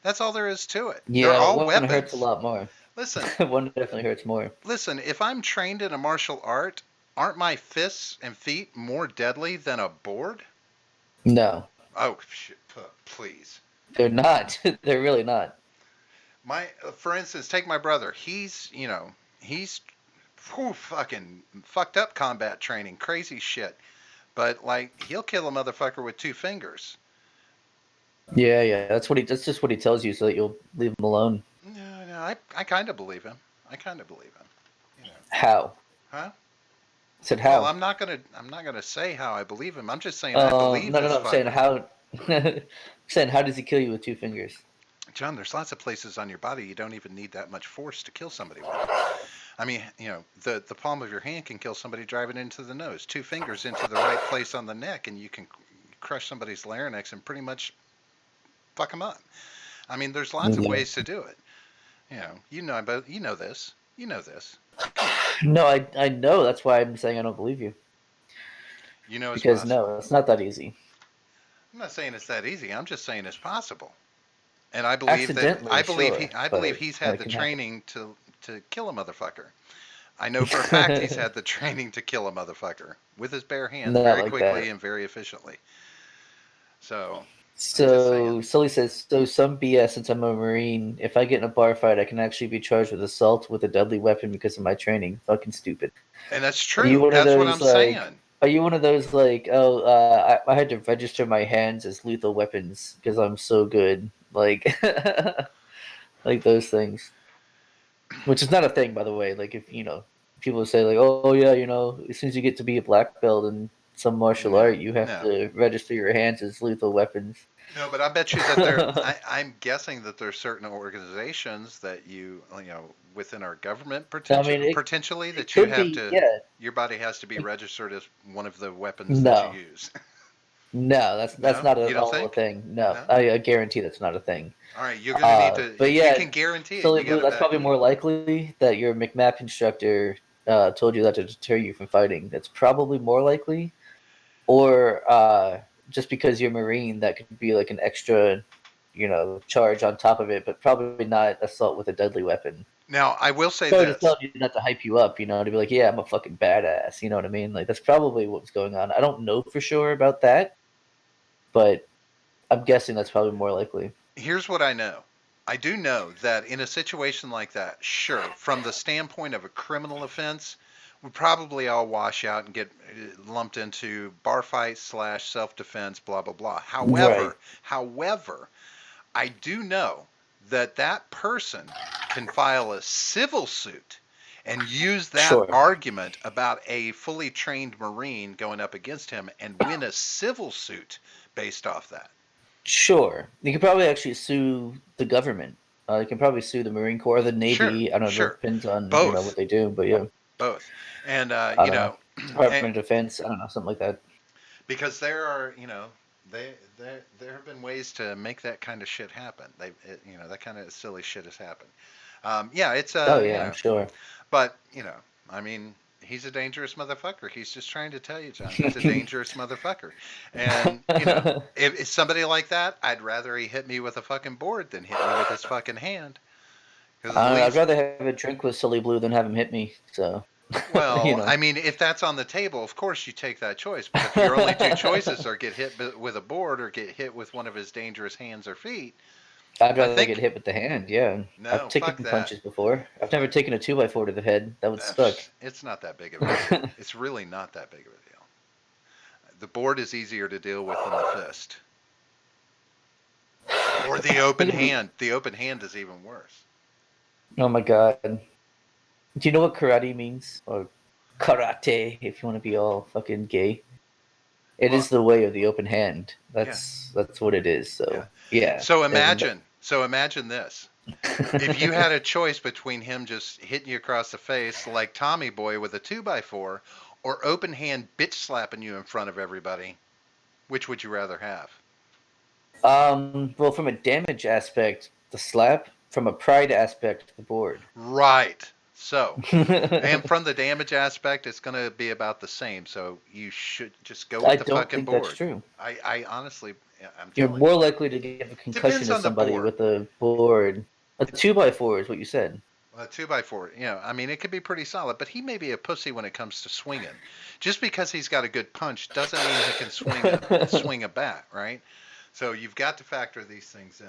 A: That's all there is to it. They're
B: Yeah,
A: all
B: one hurts a
A: weapons.
B: lot more.
A: Listen,
B: One definitely hurts more.
A: listen. If I'm trained in a martial art, aren't my fists and feet more deadly than a board?
B: No,
A: Oh, shit, please.
B: they're not. They're really not.
A: For instance, take my brother. He's fucking fucked up combat training, crazy shit. But like, he'll kill a motherfucker with two fingers.
B: Yeah. That's just what he tells you so that you'll leave him alone.
A: No, I kind of believe him. I kind of believe him. You know,
B: How?
A: huh?
B: I said
A: Well,
B: how?
A: I'm not gonna say how I believe him. I'm just saying I believe
B: No.
A: this
B: I'm saying
A: fucker.
B: how. I'm saying how does he kill you with 2 fingers?
A: John, there's lots of places on your body you don't even need that much force to kill somebody with. I mean, the palm of your hand can kill somebody driving into the nose. 2 fingers into the right place on the neck, and you can crush somebody's larynx and pretty much fuck them up. I mean, there's lots of
B: Yeah.
A: ways to do it. But you know this. You know this. Come on.
B: No, I know. That's why I'm saying I don't believe you.
A: You know it's
B: Because
A: possible.
B: no, it's not that easy.
A: I'm not saying it's that easy. I'm just saying it's possible. And
B: Accidentally, sure,
A: I believe
B: but
A: he's had
B: it
A: the
B: can happen.
A: training to kill a motherfucker. I know for a fact he's had the training to kill a motherfucker with his bare hands
B: Not
A: very
B: like
A: quickly
B: that.
A: and very efficiently. So I'm just saying.
B: So Sully says, so some BS since I'm a Marine. If I get in a bar fight, I can actually be charged with assault with a deadly weapon because of my training. Fucking stupid.
A: And that's
B: Are you
A: true.
B: one of
A: That's what I'm
B: those like?
A: saying.
B: Are you one of those like? Oh, I had to register my hands as lethal weapons because I'm so good. Like, like those things. Which is not a thing, by the way. Like if people say like, oh yeah, as soon as you get to be a black belt in some martial
A: No,
B: art, you have
A: no.
B: to register your hands as lethal weapons.
A: No, but I bet you that there. I'm guessing that there's certain organizations that within our government
B: I mean,
A: potentially
B: it
A: that you
B: could
A: have
B: be,
A: to.
B: yeah.
A: Your body has to be registered as one of the weapons that you
B: No,
A: use.
B: no, that's
A: No,
B: not
A: you
B: at
A: don't
B: all a
A: think?
B: thing. No,
A: No.
B: I guarantee that's not a thing.
A: All right, you're gonna need to.
B: But
A: If you
B: yeah,
A: can guarantee it,
B: Silly
A: you got
B: Blue,
A: to
B: that's
A: back
B: probably
A: me up.
B: more likely that your McMap instructor told you that to deter you from fighting. That's probably more likely. Or just because you're Marine, that could be like an extra, charge on top of it, but probably not assault with a deadly weapon.
A: Now, I will say
B: Probably just
A: this.
B: telling you not to hype you up, to be like, yeah, I'm a fucking badass. You know what I mean? Like that's probably what was going on. I don't know for sure about that, but I'm guessing that's probably more likely.
A: Here's what I know. I do know that in a situation like that, sure, from the standpoint of a criminal offense, we probably all wash out and get lumped into bar fight slash self defense, blah blah blah.
B: Right.
A: However, I do know that that person can file a civil suit and use that
B: Sure.
A: argument about a fully trained Marine going up against him and win a civil suit based off that.
B: Sure. You could probably actually sue the government. You can probably sue the Marine Corps or the
A: Sure,
B: Navy. I don't know. It
A: sure.
B: depends on
A: Both,
B: what they do, but yeah,
A: both. And,
B: I don't know.
A: and
B: Department of Defense. I don't know, something like that.
A: because there are, there have been ways to make that kind of shit happen. That kind of silly shit has happened. Yeah, it's,
B: Oh yeah, I'm sure.
A: but, I mean, he's a dangerous motherfucker. He's just trying to tell you, John, he's a dangerous motherfucker. And, if somebody like that, I'd rather he hit me with a fucking board than hit me with his fucking hand. Because at
B: I'd
A: least,
B: rather have a drink with Sully Blue than have him hit me. So, you
A: well,
B: know,
A: I mean, if that's on the table, of course you take that choice. But if your only two choices are get hit with a board or get hit with one of his dangerous hands or feet,
B: I'd
A: I
B: rather get
A: think
B: hit with the hand. Yeah, I've
A: no, fuck
B: taken
A: that.
B: punches before. I've never
A: Fuck.
B: taken a 2x4 to the head. That would suck.
A: It's not that big of a deal. It's really not that big of a deal. The board is easier to deal with than the fist. Or the open hand. The open hand is even worse.
B: Oh my god. Do you know what karate means? Or karate, if you want to be all fucking gay. It
A: Well,
B: is the way of the open hand.
A: yeah,
B: That's what it is.
A: yeah.
B: So yeah,
A: So
B: and
A: imagine this. If you had a choice between him just hitting you across the face like Tommy Boy with a 2x4 or open hand bitch slapping you in front of everybody, which would you rather have?
B: well, from a damage aspect, the slap. From a pride aspect, the board.
A: Right. So, and
B: I
A: from the damage aspect, it's going to be about the same. So you should just go with the
B: don't
A: fucking
B: think that's
A: board.
B: true.
A: I honestly, I'm
B: You're
A: telling you.
B: more likely to give a concussion
A: Depends
B: to
A: on the
B: somebody
A: board.
B: with a board. A
A: It,
B: 2x4 is what you said.
A: a 2x4, I mean, it could be pretty solid, but he may be a pussy when it comes to swinging. Just because he's got a good punch doesn't mean he can swing a bat, right? So you've got to factor these things in.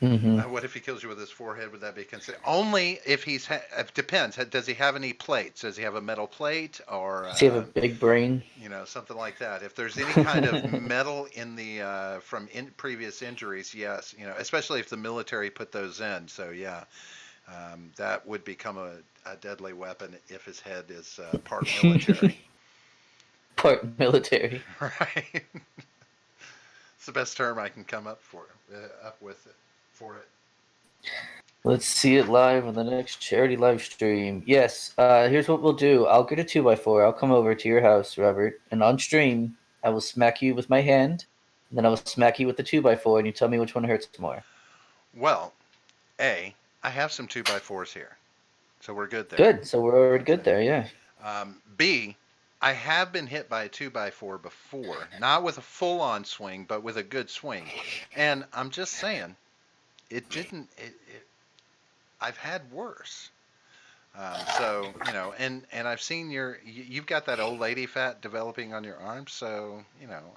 B: Mm-hmm.
A: What if he kills you with his forehead? Would that be considered? Only if it depends. Does he have any plates? Does he have a metal plate or
B: Does he have a big brain?
A: something like that? If there's any kind of metal in the from previous injuries, yes. Especially if the military put those in. So yeah, that would become a deadly weapon if his head is part military.
B: Part military.
A: Right. It's the best term I can come up with it for it.
B: Let's see it live on the next charity live stream. Yes, here's what we'll do. I'll get a 2x4. I'll come over to your house, Robert, and on stream, I will smack you with my hand, and then I will smack you with the 2x4, and you tell me which one hurts more.
A: Well, A, I have some 2x4s here, so we're good there.
B: Good. So we're already good there. Yeah.
A: B, I have been hit by a 2x4 before, not with a full on swing, but with a good swing. And I'm just saying, it didn't, I've had worse. And I've seen you've got that old lady fat developing on your arm, so,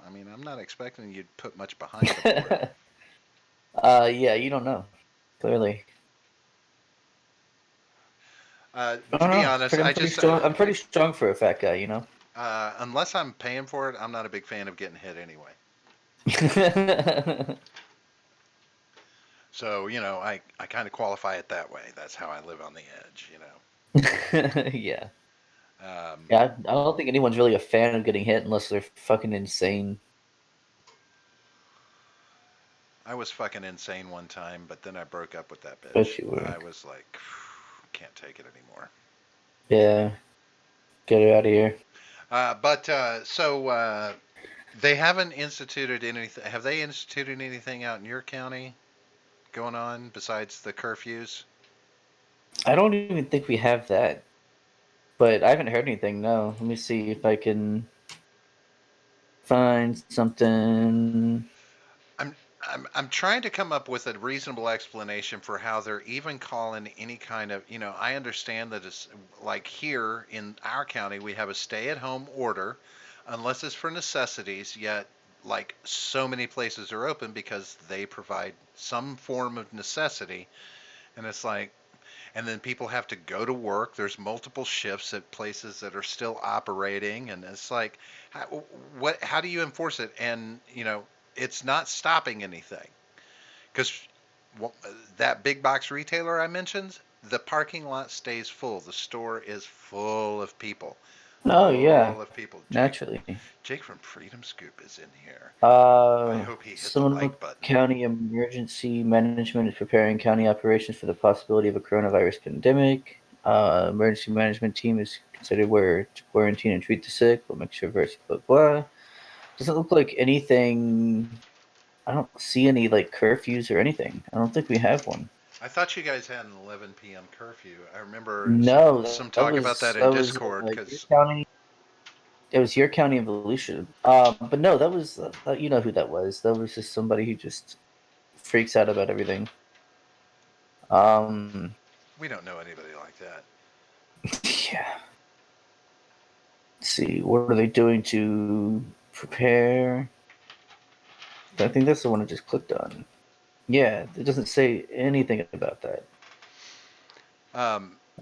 A: I mean, I'm not expecting you to put much behind the board.
B: Yeah. You don't know. Clearly. I
A: To
B: don't
A: be
B: know.
A: honest,
B: I'm pretty strong. I'm pretty strong for a fat guy. You know.
A: unless I'm paying for it, I'm not a big fan of getting hit anyway. So, I kind of qualify it that way. That's how I live on the edge.
B: Yeah.
A: Um,
B: Yeah. I don't think anyone's really a fan of getting hit unless they're fucking insane.
A: I was fucking insane one time, but then I broke up with that
B: Bet
A: bitch.
B: you were.
A: I was like, can't take it anymore.
B: Yeah. Get it out of here.
A: But they haven't instituted anything. Have they instituted anything out in your county going on besides the curfews?
B: I don't even think we have that, but I haven't heard anything. No. Let me see if I can find something.
A: I'm I'm trying to come up with a reasonable explanation for how they're even calling any kind of, I understand that it's like here in our county we have a stay-at-home order unless it's for necessities, yet like so many places are open because they provide some form of necessity, and it's like, and then people have to go to work. There's multiple shifts at places that are still operating, and it's like, how do you enforce it? And it's not stopping anything because that big box retailer I mentioned, the parking lot stays full. The store is full of people,
B: Oh yeah,
A: full of people.
B: naturally.
A: Jake from Freedom Scoop is in here. I
B: Uh,
A: hope he hit the
B: Seminole
A: like button.
B: County Emergency Management is preparing county operations for the possibility of a coronavirus pandemic. Emergency management team is considered where to quarantine and treat the sick. We'll make sure verse blah blah. Doesn't look like anything. I don't see any like curfews or anything. I don't think we have one.
A: I thought you guys had an 11 p.m. curfew. I remember
B: No,
A: some
B: that
A: talk about
B: was
A: that in
B: that was
A: Discord
B: your
A: because
B: county. It was your county of Volusia. But no, that was you know who that was. That was just somebody who just freaks out about everything. Um,
A: we don't know anybody like that.
B: yeah. Let's see, what are they doing to prepare? I think that's the one I just clicked on. Yeah, it doesn't say anything about that.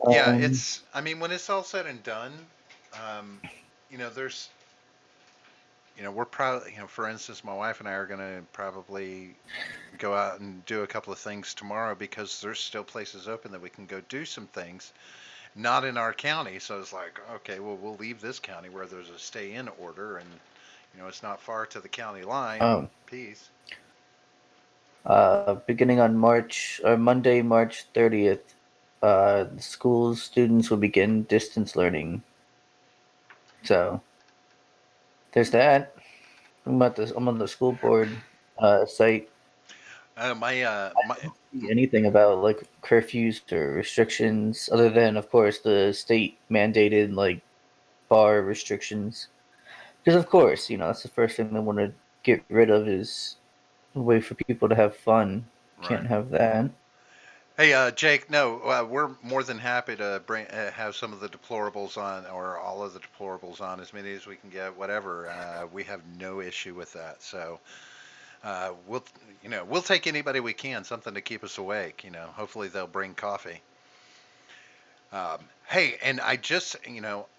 A: Yeah,
B: Um,
A: I mean, when it's all said and done, um, there's, we're probably, for instance, my wife and I are going to probably go out and do a couple of things tomorrow because there's still places open that we can go do some things, not in our county. So it's like, okay, well, we'll leave this county where there's a stay in order and, it's not far to the county line.
B: oh,
A: Peace.
B: beginning on March or Monday, March 30th, schools students will begin distance learning. So there's that. I'm on the school board site.
A: My,
B: I don't see anything about like curfews or restrictions other than, of course, the state mandated like bar restrictions. Because of course, that's the first thing they want to get rid of is a way for people to have fun.
A: right.
B: Can't have that.
A: Hey, Jake. No, we're more than happy to have some of the deplorables on, or all of the deplorables on, as many as we can get. Whatever. We have no issue with that. So, We'll we'll take anybody we can, something to keep us awake. Hopefully they'll bring coffee. Hey, and I just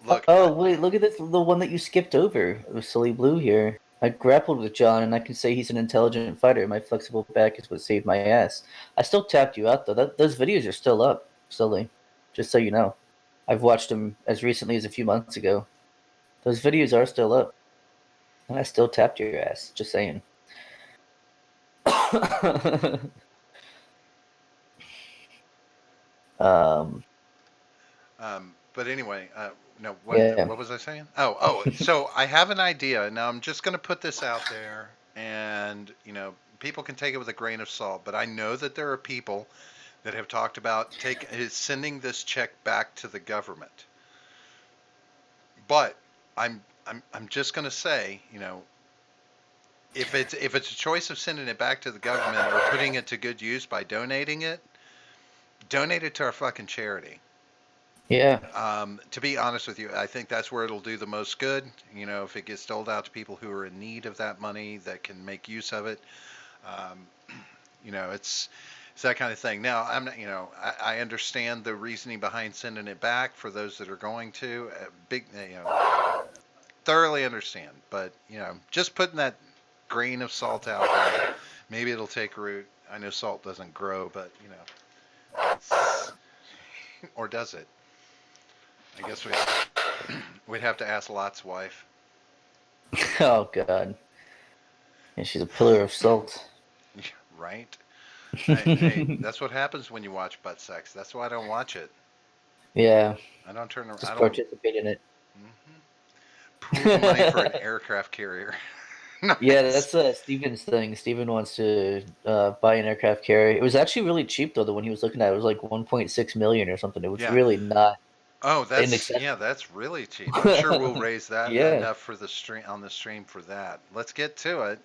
A: look.
B: Oh wait, look at this, the one that you skipped over. It was Silly Blue here. I grappled with John, and I can say he's an intelligent fighter. My flexible back is what saved my ass. I still tapped you out though. Those videos are still up, Silly. Just so you know, I've watched them as recently as a few months ago. Those videos are still up, and I still tapped your ass. Just saying. um.
A: But anyway, no,
B: Yeah.
A: what was I saying? Oh, so I have an idea. Now I'm just going to put this out there, and people can take it with a grain of salt. But I know that there are people that have talked about sending this check back to the government. But I'm just going to say, if it's a choice of sending it back to the government or putting it to good use by donating it, donate it to our fucking charity.
B: Yeah.
A: To be honest with you, I think that's where it'll do the most good. If it gets doled out to people who are in need of that money that can make use of it, um, it's that kind of thing. Now, I'm not, I understand the reasoning behind sending it back for those that are going to thoroughly understand. But just putting that grain of salt out there, maybe it'll take root. I know salt doesn't grow, but or does it? I guess we'd have to ask Lot's wife.
B: Oh God. Yeah, she's a pillar of salt.
A: Right? Hey, that's what happens when you watch butt sex. That's why I don't watch it.
B: Yeah,
A: I don't turn. I
B: just
A: don't.
B: participate in it.
A: Mhm. Pool the money for an aircraft carrier.
B: Yeah,
A: Nice.
B: that's Steven's thing. Steven wants to buy an aircraft carrier. It was actually really cheap though. The one he was looking at, it was like 1.6 million or something. It was
A: Yeah.
B: really not
A: Oh,
B: inaccessible.
A: that's really cheap. I'm sure we'll raise that
B: Yeah.
A: enough for the stream on the stream for that. Let's get to it.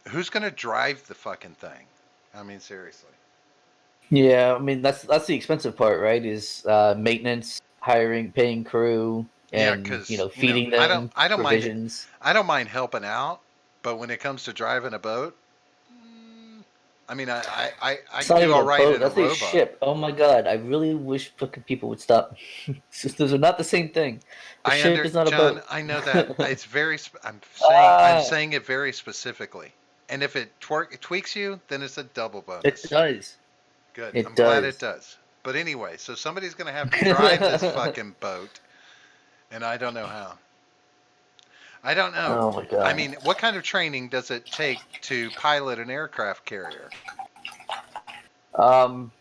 A: Who's gonna drive the fucking thing? I mean, seriously.
B: Yeah, I mean that's the expensive part, right? Is maintenance, hiring, paying crew,
A: Yeah,
B: and
A: because
B: feeding
A: I don't
B: them
A: I don't mind
B: provisions.
A: I don't mind helping out, but when it comes to driving a boat, mm, I mean, I
B: It's
A: can
B: not
A: do
B: even
A: all
B: a
A: right
B: boat.
A: in a
B: That's a
A: rowboat.
B: ship. Oh my God. I really wish fucking people would stop. Those are not the same thing. A ship is not a
A: John,
B: boat.
A: I know that it's very. I'm
B: Ah,
A: saying it very specifically. And if it tweaks you, then it's a double
B: it
A: bonus.
B: does.
A: Good. I'm
B: It
A: glad it
B: does.
A: does. But anyway, so somebody's going to have to drive this fucking boat, and I don't know how. I don't know.
B: Oh my
A: I
B: God.
A: mean, what kind of training does it take to pilot an aircraft carrier?
B: Um,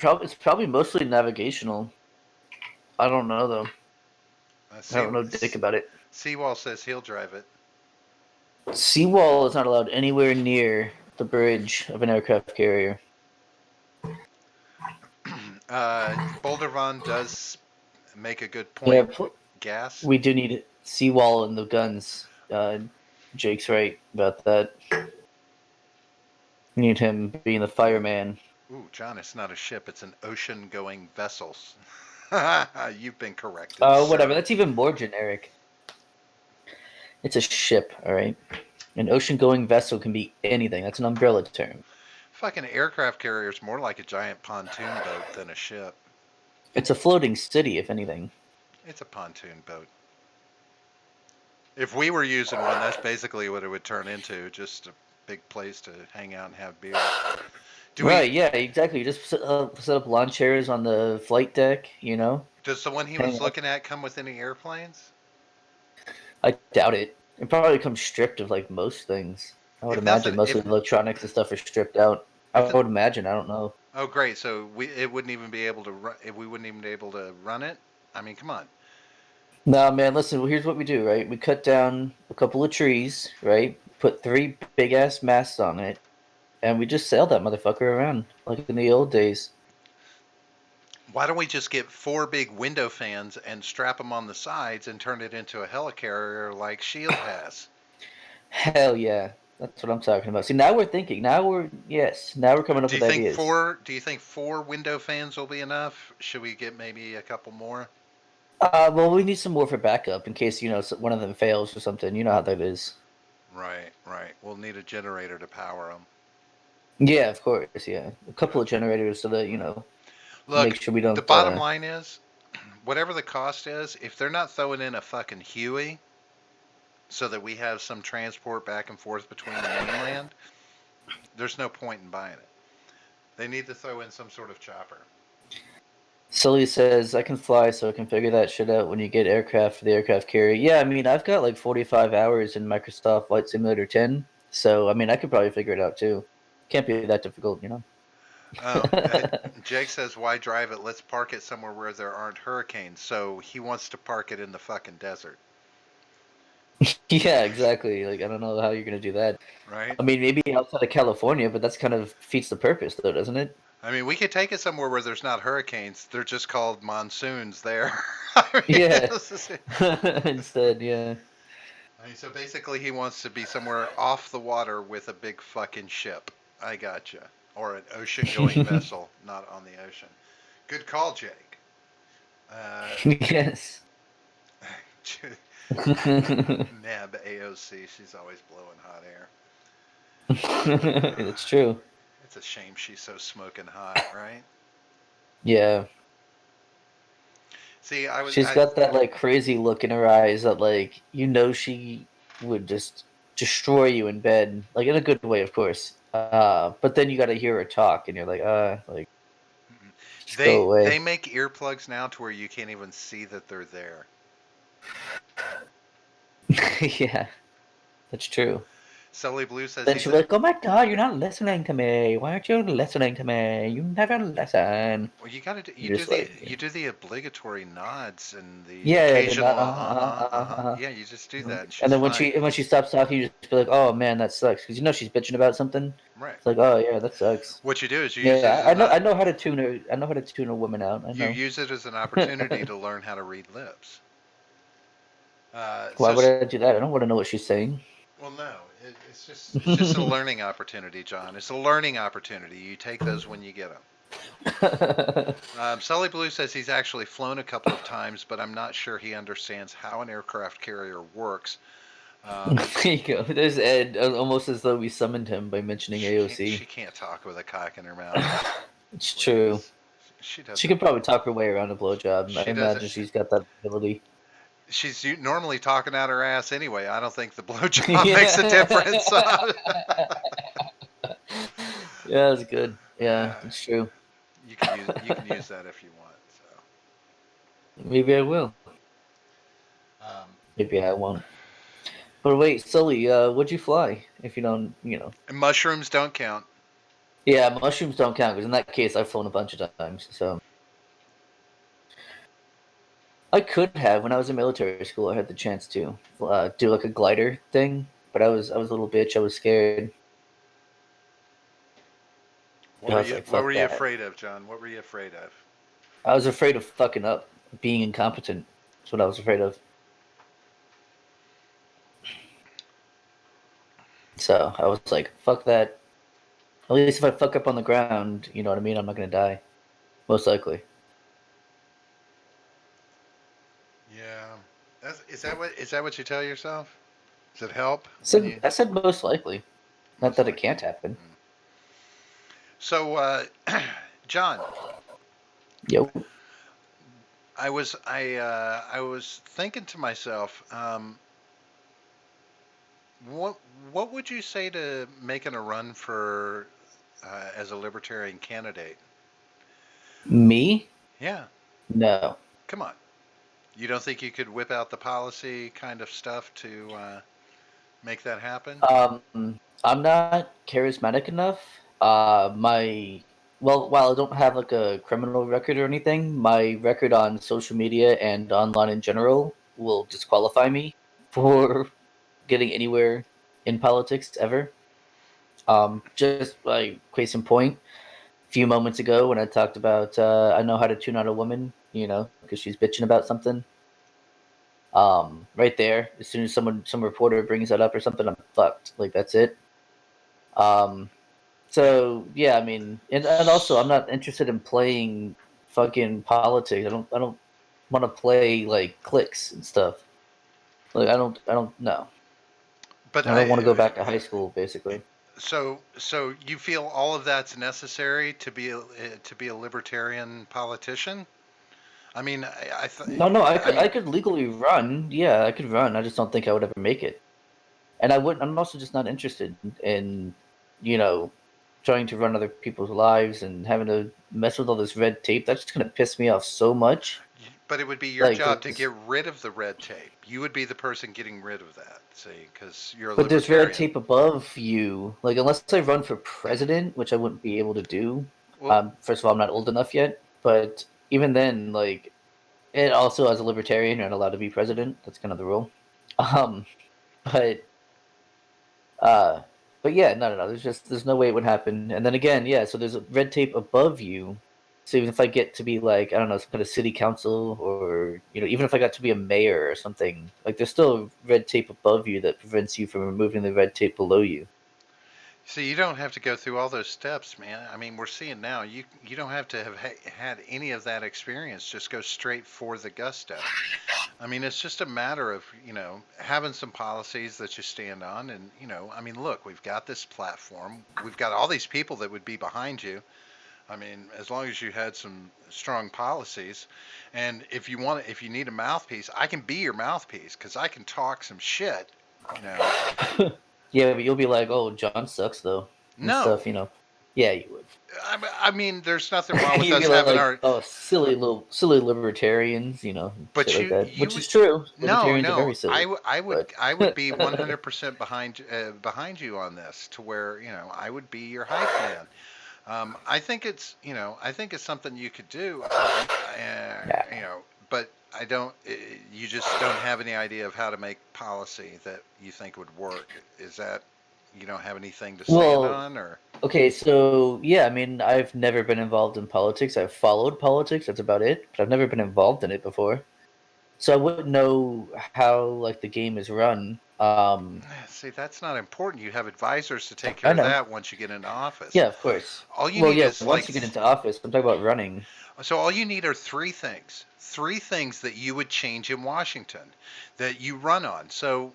B: it's probably mostly navigational. I don't know though. I
A: See,
B: don't know dick about it.
A: Seawall says he'll drive it.
B: Seawall is not allowed anywhere near the bridge of an aircraft carrier.
A: Bouldervon does make a good
B: Yeah,
A: point. Gas.
B: we do need seawall in the guns. Jake's right about that. Need him being the
A: Ooh,
B: fireman.
A: John, it's not a ship. It's an ocean-going vessel. You've been corrected,
B: Oh, whatever.
A: sir.
B: That's even more generic. It's a ship, all right? An ocean-going vessel can be anything. That's an umbrella term.
A: Fucking aircraft carrier is more like a giant pontoon boat than a ship.
B: It's a floating city, if anything.
A: It's a pontoon boat. If we were using one, that's basically what it would turn into, just a big place to hang out and have beer. Do we?
B: Right? Yeah, exactly. You just set up lawn chairs on the flight deck.
A: Does the one he
B: Hang
A: was
B: out.
A: looking at come with any airplanes?
B: I doubt it. It probably comes stripped of like most things. I would
A: If that's
B: imagine
A: an
B: most
A: if
B: of the electronics and stuff are stripped out. I
A: if it,
B: would imagine. I don't know.
A: oh great, so it wouldn't even be able to run. If we wouldn't even be able to run it. I mean, come on.
B: No, man. Listen. Well, here's what we do. Right? We cut down a couple of trees. Right? Put three big ass masts on it, and we just sail that motherfucker around like in the old days.
A: Why don't we just get four big window fans and strap them on the sides and turn it into a helicarrier like Shield has?
B: Hell yeah. That's what I'm talking about. See, now we're thinking. Now we're coming up with ideas.
A: Do you think four window fans will be enough? Should we get maybe a couple more?
B: Well, we need some more for backup in case one of them fails or something. You know how that is.
A: Right, right. We'll need a generator to power them.
B: Yeah, of course. Yeah, a couple
A: Yeah.
B: of generators so that make
A: Look,
B: sure we
A: the
B: don't.
A: bottom line is, whatever the cost is, if they're not throwing in a fucking Huey so that we have some transport back and forth between the mainland, there's no point in buying it. They need to throw in some sort of chopper.
B: Sully says I can fly, so I can figure that shit out when you get aircraft for the aircraft carrier. Yeah, I mean I've got like 45 hours in Microsoft Flight Simulator 10, so I mean I could probably figure it out too. Can't be that difficult, you know.
A: Oh, Jake says, why drive it? Let's park it somewhere where there aren't hurricanes. So he wants to park it in the fucking desert,
B: Yeah, exactly. Like I don't know how you're gonna do that.
A: right?
B: I mean maybe outside of California, but that's kind of defeats the purpose, though, doesn't it?
A: I mean, we could take it somewhere where there's not hurricanes. They're just called monsoons there. I mean,
B: Yeah.
A: this is it.
B: Instead, yeah.
A: I mean, so basically, he wants to be somewhere off the water with a big fucking ship. I gotcha. Or an ocean-going vessel, not on the ocean. Good call, Jake. Uh,
B: Yes.
A: Neb AOC, she's always blowing hot air.
B: It's true.
A: It's a shame she's so smoking hot, right?
B: Yeah.
A: See,
B: She's got that like crazy look in her eyes that like she would just destroy you in bed, like in a good way, of course. But then you got to hear her talk, and you're like just go
A: they
B: away.
A: make earplugs now to where you can't even see that they're there.
B: Yeah, that's true.
A: Sully Blue says
B: Then
A: he's
B: she'll be like, "Oh my god, you're not listening to me. Why aren't you listening to me? You never listen."
A: well, you gotta do,
B: You're just like,
A: you do the obligatory nods and the
B: yeah, yeah, they're not.
A: occasional yeah. You just do that, and
B: And
A: she's
B: then
A: fine.
B: when she stops talking, you just be like, "Oh man, that sucks," because she's bitching about something.
A: Right.
B: It's like, "Oh yeah, that sucks."
A: What you do is you use it
B: Yeah,
A: as
B: I know how to tune her. I know how to tune a woman out. I
A: you
B: know.
A: use it as an opportunity to learn how to read lips.
B: Why
A: So
B: would I do that? I don't want to know what she's saying.
A: well, no, it's just a learning opportunity, John. It's a learning opportunity. You take those when you get them. Sully Blue says he's actually flown a couple of times, but I'm not sure he understands how an aircraft carrier works. Um,
B: There you go. There's Ed, almost as though we summoned him by mentioning
A: she
B: AOC.
A: can't talk with a cock in her mouth.
B: It's true.
A: Please, she
B: She
A: doesn't.
B: could probably talk her way around a blowjob. I
A: She doesn't.
B: imagine she's got that ability.
A: She's normally talking out her ass anyway. I don't think the blowjob makes a difference.
B: Yeah. Yeah, that's good. Yeah,
A: Yeah,
B: that's true.
A: you can use that if you want.
B: Maybe I will.
A: So,
B: Maybe I won't. But wait, Sully, would you fly if you don't,
A: and mushrooms don't count.
B: Yeah, mushrooms don't count because in that case I've flown a bunch of times. So I could have when I was in military school. I had the chance to do like a glider thing, but I was a little bitch. I was scared. I was like,
A: What were
B: fuck
A: you
B: that.
A: afraid of, John? What were you afraid of?
B: I was afraid of fucking up, being incompetent. That's what I was afraid of. So I was like, fuck that. At least if I fuck up on the ground, you know what I mean? I'm not gonna die. Most likely.
A: Yeah, is that what you tell yourself? Does it help when you
B: I said most likely. Not
A: most
B: that it
A: likely?
B: can't happen.
A: Hmm. So, John,
B: Yo.
A: I was thinking to myself, what what would you say to making a run for as a libertarian candidate?
B: Me?
A: Yeah,
B: No.
A: come on. You don't think you could whip out the policy kind of stuff to make that happen?
B: I'm not charismatic enough. My while I don't have like a criminal record or anything, my record on social media and online in general will disqualify me for getting anywhere in politics ever. Just like case in point, a few moments ago when I talked about I know how to tune out a woman, because she's bitching about something. Right there, as soon as some reporter brings that up or something, I'm fucked. Like that's it. Um,
A: Yeah.
B: so yeah, I mean, and also I'm not interested in playing fucking politics. I don't want to play like clicks and stuff. Like I don't know.
A: But
B: I don't want to go back to high school, basically.
A: so you feel all of that's necessary to be a libertarian politician? I mean,
B: No,
A: I
B: I
A: mean,
B: could legally run. Yeah, I could run. I just don't think I would ever make it. And I wouldn't. I'm also just not interested in, you know, trying to run other people's lives and having to mess with all this red tape. That's just gonna piss me off so much.
A: but it would be your
B: Like,
A: job to
B: there's,
A: get rid of the red tape. You would be the person getting rid of that, see, because you're a
B: but there's red
A: libertarian.
B: tape above you. Like, unless I run for president, which I wouldn't be able to do.
A: Well,
B: First of all, I'm not old enough yet. But even then, like, and also as a libertarian, you're not allowed to be president. That's kind of the rule. Um, but Uh, but yeah, no. There's no way it would happen. And then again, yeah. So there's a red tape above you. So even if I get to be like I don't know some kind of city council or even if I got to be a mayor or something, like there's still red tape above you that prevents you from removing the red tape below you.
A: see, you don't have to go through all those steps, man. I mean, we're seeing now. You don't have to have had any of that experience. Just go straight for the gusto. I mean, it's just a matter of, having some policies that you stand on. And, I mean, look, we've got this platform. We've got all these people that would be behind you. I mean, as long as you had some strong policies. And if you need a mouthpiece, I can be your mouthpiece because I can talk some shit, you know.
B: Yeah, but you'll be like, oh, John sucks though and
A: No.
B: stuff. Yeah, you would.
A: I mean, there's nothing wrong with
B: You'd
A: us
B: be
A: having
B: like,
A: our,
B: oh, silly libertarians, shit
A: but
B: like that.
A: you
B: Which
A: would,
B: is true.
A: no,
B: Libertarians are
A: no,
B: very silly, but
A: I would be 100% behind you on this to where, I would be your hype man. I think it's something you could do,
B: yeah.
A: but I don't, you just don't have any idea of how to make policy that you think would work. Is that, you don't have anything to stand
B: Well,
A: on, or?
B: okay, so yeah, I mean, I've never been involved in politics. I've followed politics, that's about it, but I've never been involved in it before. So I wouldn't know how like the game is run.
A: See, that's not important. You have advisors to take care
B: I
A: of
B: know.
A: that once you get into office.
B: Yeah, of course.
A: All you
B: Well,
A: need
B: yeah,
A: is
B: once you get into office, I'm talking about running.
A: so all you need are three things. Three things that you would change in Washington that you run on. So,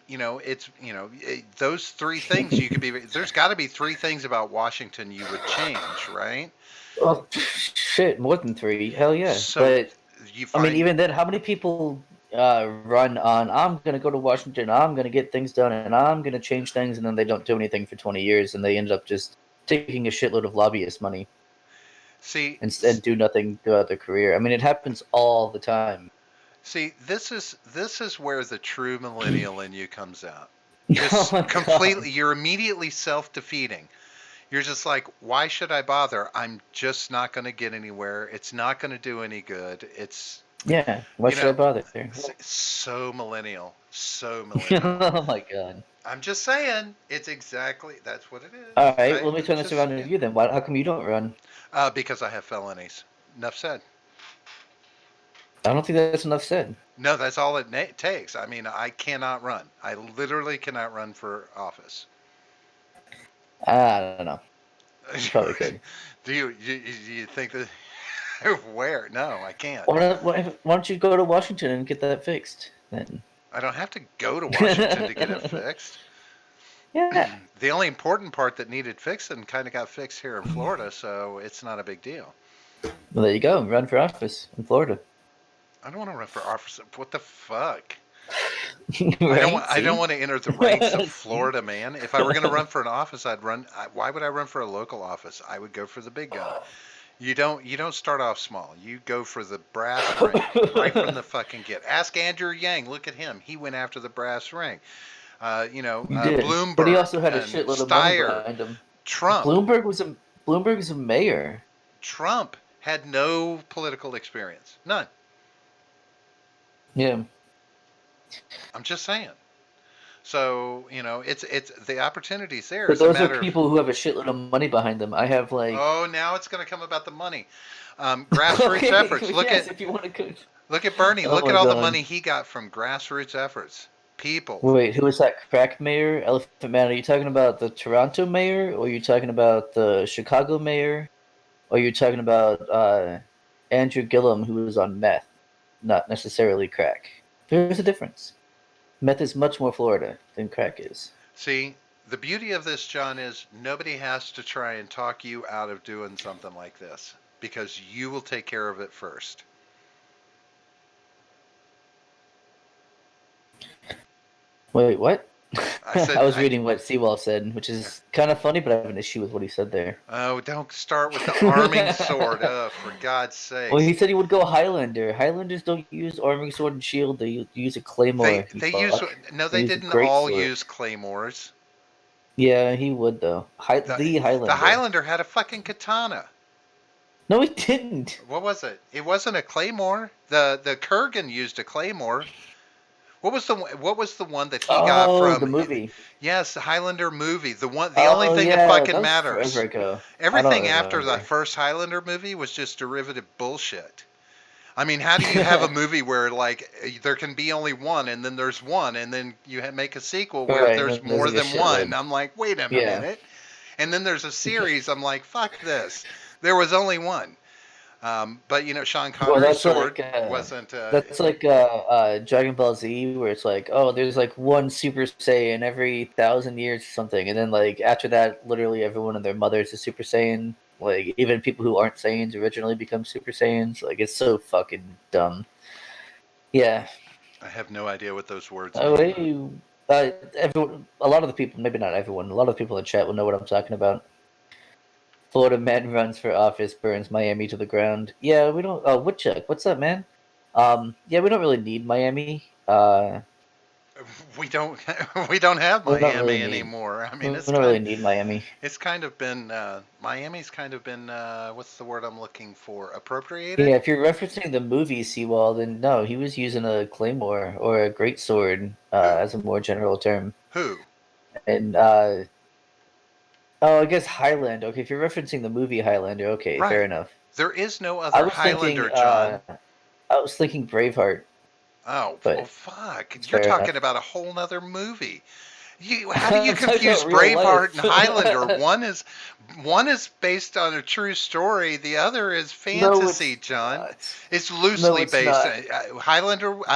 A: those three things you could be, there's got to be three things about Washington you would change, right?
B: Well, shit, more than three. Hell yeah.
A: So
B: But
A: you
B: I mean,
A: find,
B: even then, how many people run on? I'm gonna go to Washington. I'm gonna get things done, and I'm gonna change things, and then they don't do anything for 20 years, and they end up just taking a shitload of lobbyist money
A: see,
B: and do nothing throughout their career. I mean, it happens all the time.
A: this is where the true millennial in you comes out.
B: Oh
A: Just
B: my god.
A: completely, you're immediately self-defeating. You're just like, why should I bother? I'm just not going to get anywhere. It's not going to do any good. It's,
B: Yeah. Why
A: you
B: should I
A: know,
B: bother?
A: so millennial. So millennial.
B: Oh my god.
A: I'm just saying, it's exactly, that's what it
B: All
A: is.
B: right. Well, let me turn this
A: Just,
B: around to
A: yeah.
B: you then. Why? How come you don't run?
A: Because I have felonies. Enough said.
B: I don't think that's enough said.
A: No, that's all it takes. I mean, I cannot run. I literally cannot run for office.
B: I don't know. You probably could.
A: Do you think that where? No, I can't.
B: Why don't you go to Washington and get that fixed then?
A: I don't have to go to Washington to get it fixed.
B: Yeah.
A: The only important part that needed fixing kind of got fixed here in Florida, so it's not a big deal.
B: Well, there you go. Run for office in Florida.
A: I don't want to run for office. What the fuck? I don't want.
B: Right?
A: I don't
B: See?
A: want to enter the ranks of
B: See?
A: Florida, man. If I were going to run for an office, I'd run. Why would I run for a local office? I would go for the big gun. You don't start off small. You go for the brass ring right from the fucking get. Ask Andrew Yang. Look at him. He went after the brass ring.
B: He did, but he
A: Bloomberg
B: also had a
A: and
B: shitload of money
A: Steyer,
B: behind him.
A: Trump.
B: Bloomberg is a mayor.
A: Trump had no political experience. None.
B: Yeah,
A: I'm just saying. So, it's the opportunity's there.
B: but
A: It's a
B: those are
A: matter of,
B: people who have a shitload of money behind them. I have like
A: oh, now it's going to come about the money. Grassroots
B: okay,
A: efforts.
B: yes, if you want to go.
A: Look at Bernie.
B: Oh
A: Look at
B: my
A: all the
B: god.
A: money he got from grassroots efforts. People.
B: Wait, who is that crack mayor? Elephant Man, are you talking about the Toronto mayor, or are you talking about the Chicago mayor, or are you talking about Andrew Gillum, who was on meth, not necessarily crack? There's a difference. Meth is much more Florida than crack is.
A: See, the beauty of this, John, is nobody has to try and talk you out of doing something like this because you will take care of it first.
B: Wait, what?
A: I
B: I
A: said,
B: was reading what Seawall said, which is kind of funny, but I have an issue with what he said there.
A: oh, don't start with the arming sword. Oh, for God's
B: Well,
A: sakes.
B: he said he would go Highlander. Highlanders don't use arming sword and shield; they use a
A: They
B: claymore. You
A: they use
B: fuck.
A: no,
B: They
A: they
B: use a
A: didn't
B: great
A: all
B: sword.
A: use claymores.
B: Yeah, he would though.
A: The
B: The
A: the
B: Highlander.
A: Highlander had a fucking katana.
B: No, he didn't.
A: What was it? It wasn't a claymore. The Kurgan used a claymore. What was the one that he got
B: Oh, the
A: from?
B: movie.
A: Yes, the Highlander movie. The only
B: Oh
A: thing that
B: yeah, that
A: fucking
B: was forever
A: matters.
B: ago. I don't
A: Everything after the
B: remember.
A: first Highlander movie was just derivative bullshit. I mean, how do you have a movie where like there can be only one and then there's one and then you make a sequel where
B: Right, and
A: there's
B: then there's
A: more
B: like a
A: than one?
B: shitload.
A: I'm like, wait a
B: Yeah.
A: minute. And then there's a series. I'm like, fuck this. There was only one. But Sean
B: Well,
A: Connery's sword wasn't.
B: that's like Dragon Ball Z, where it's like, oh, there's like one Super Saiyan every 1,000 years or something, and then like after that, literally everyone and their mother is a Super Saiyan. Like even people who aren't Saiyans originally become Super Saiyans. Like it's so fucking dumb. Yeah.
A: I have no idea what those words
B: Oh,
A: mean.
B: hey, everyone, a lot of the people, maybe not everyone, a lot of the people in chat will know what I'm talking about. Florida man runs for office, burns Miami to the ground. Yeah, we don't. Oh, Woodchuck, what's up, man? Yeah, we don't really need Miami.
A: We don't we don't have
B: We don't really
A: Miami
B: need.
A: anymore. I
B: We
A: mean,
B: don't really need Miami.
A: it's kind of been Miami's kind of been what's the word I'm looking for? Appropriated?
B: Yeah, if you're referencing the movie Seawall, then no, he was using a claymore or a greatsword
A: Who?
B: as a more general term.
A: Who?
B: And oh, I guess Highlander. Okay, if you're referencing the movie Highlander, okay, fair
A: Right.
B: enough.
A: There is no
B: I
A: other
B: was
A: Highlander,
B: thinking,
A: John.
B: Braveheart,
A: Oh,
B: but
A: fuck.
B: it's
A: You're
B: fair enough.
A: talking about a whole nother movie. How do you
B: I'm talking
A: confuse
B: about real
A: Braveheart and
B: life.
A: Highlander? One is based on a true story. The other is
B: No,
A: fantasy,
B: it's
A: John.
B: not.
A: It's
B: No,
A: loosely
B: it's
A: based.
B: not.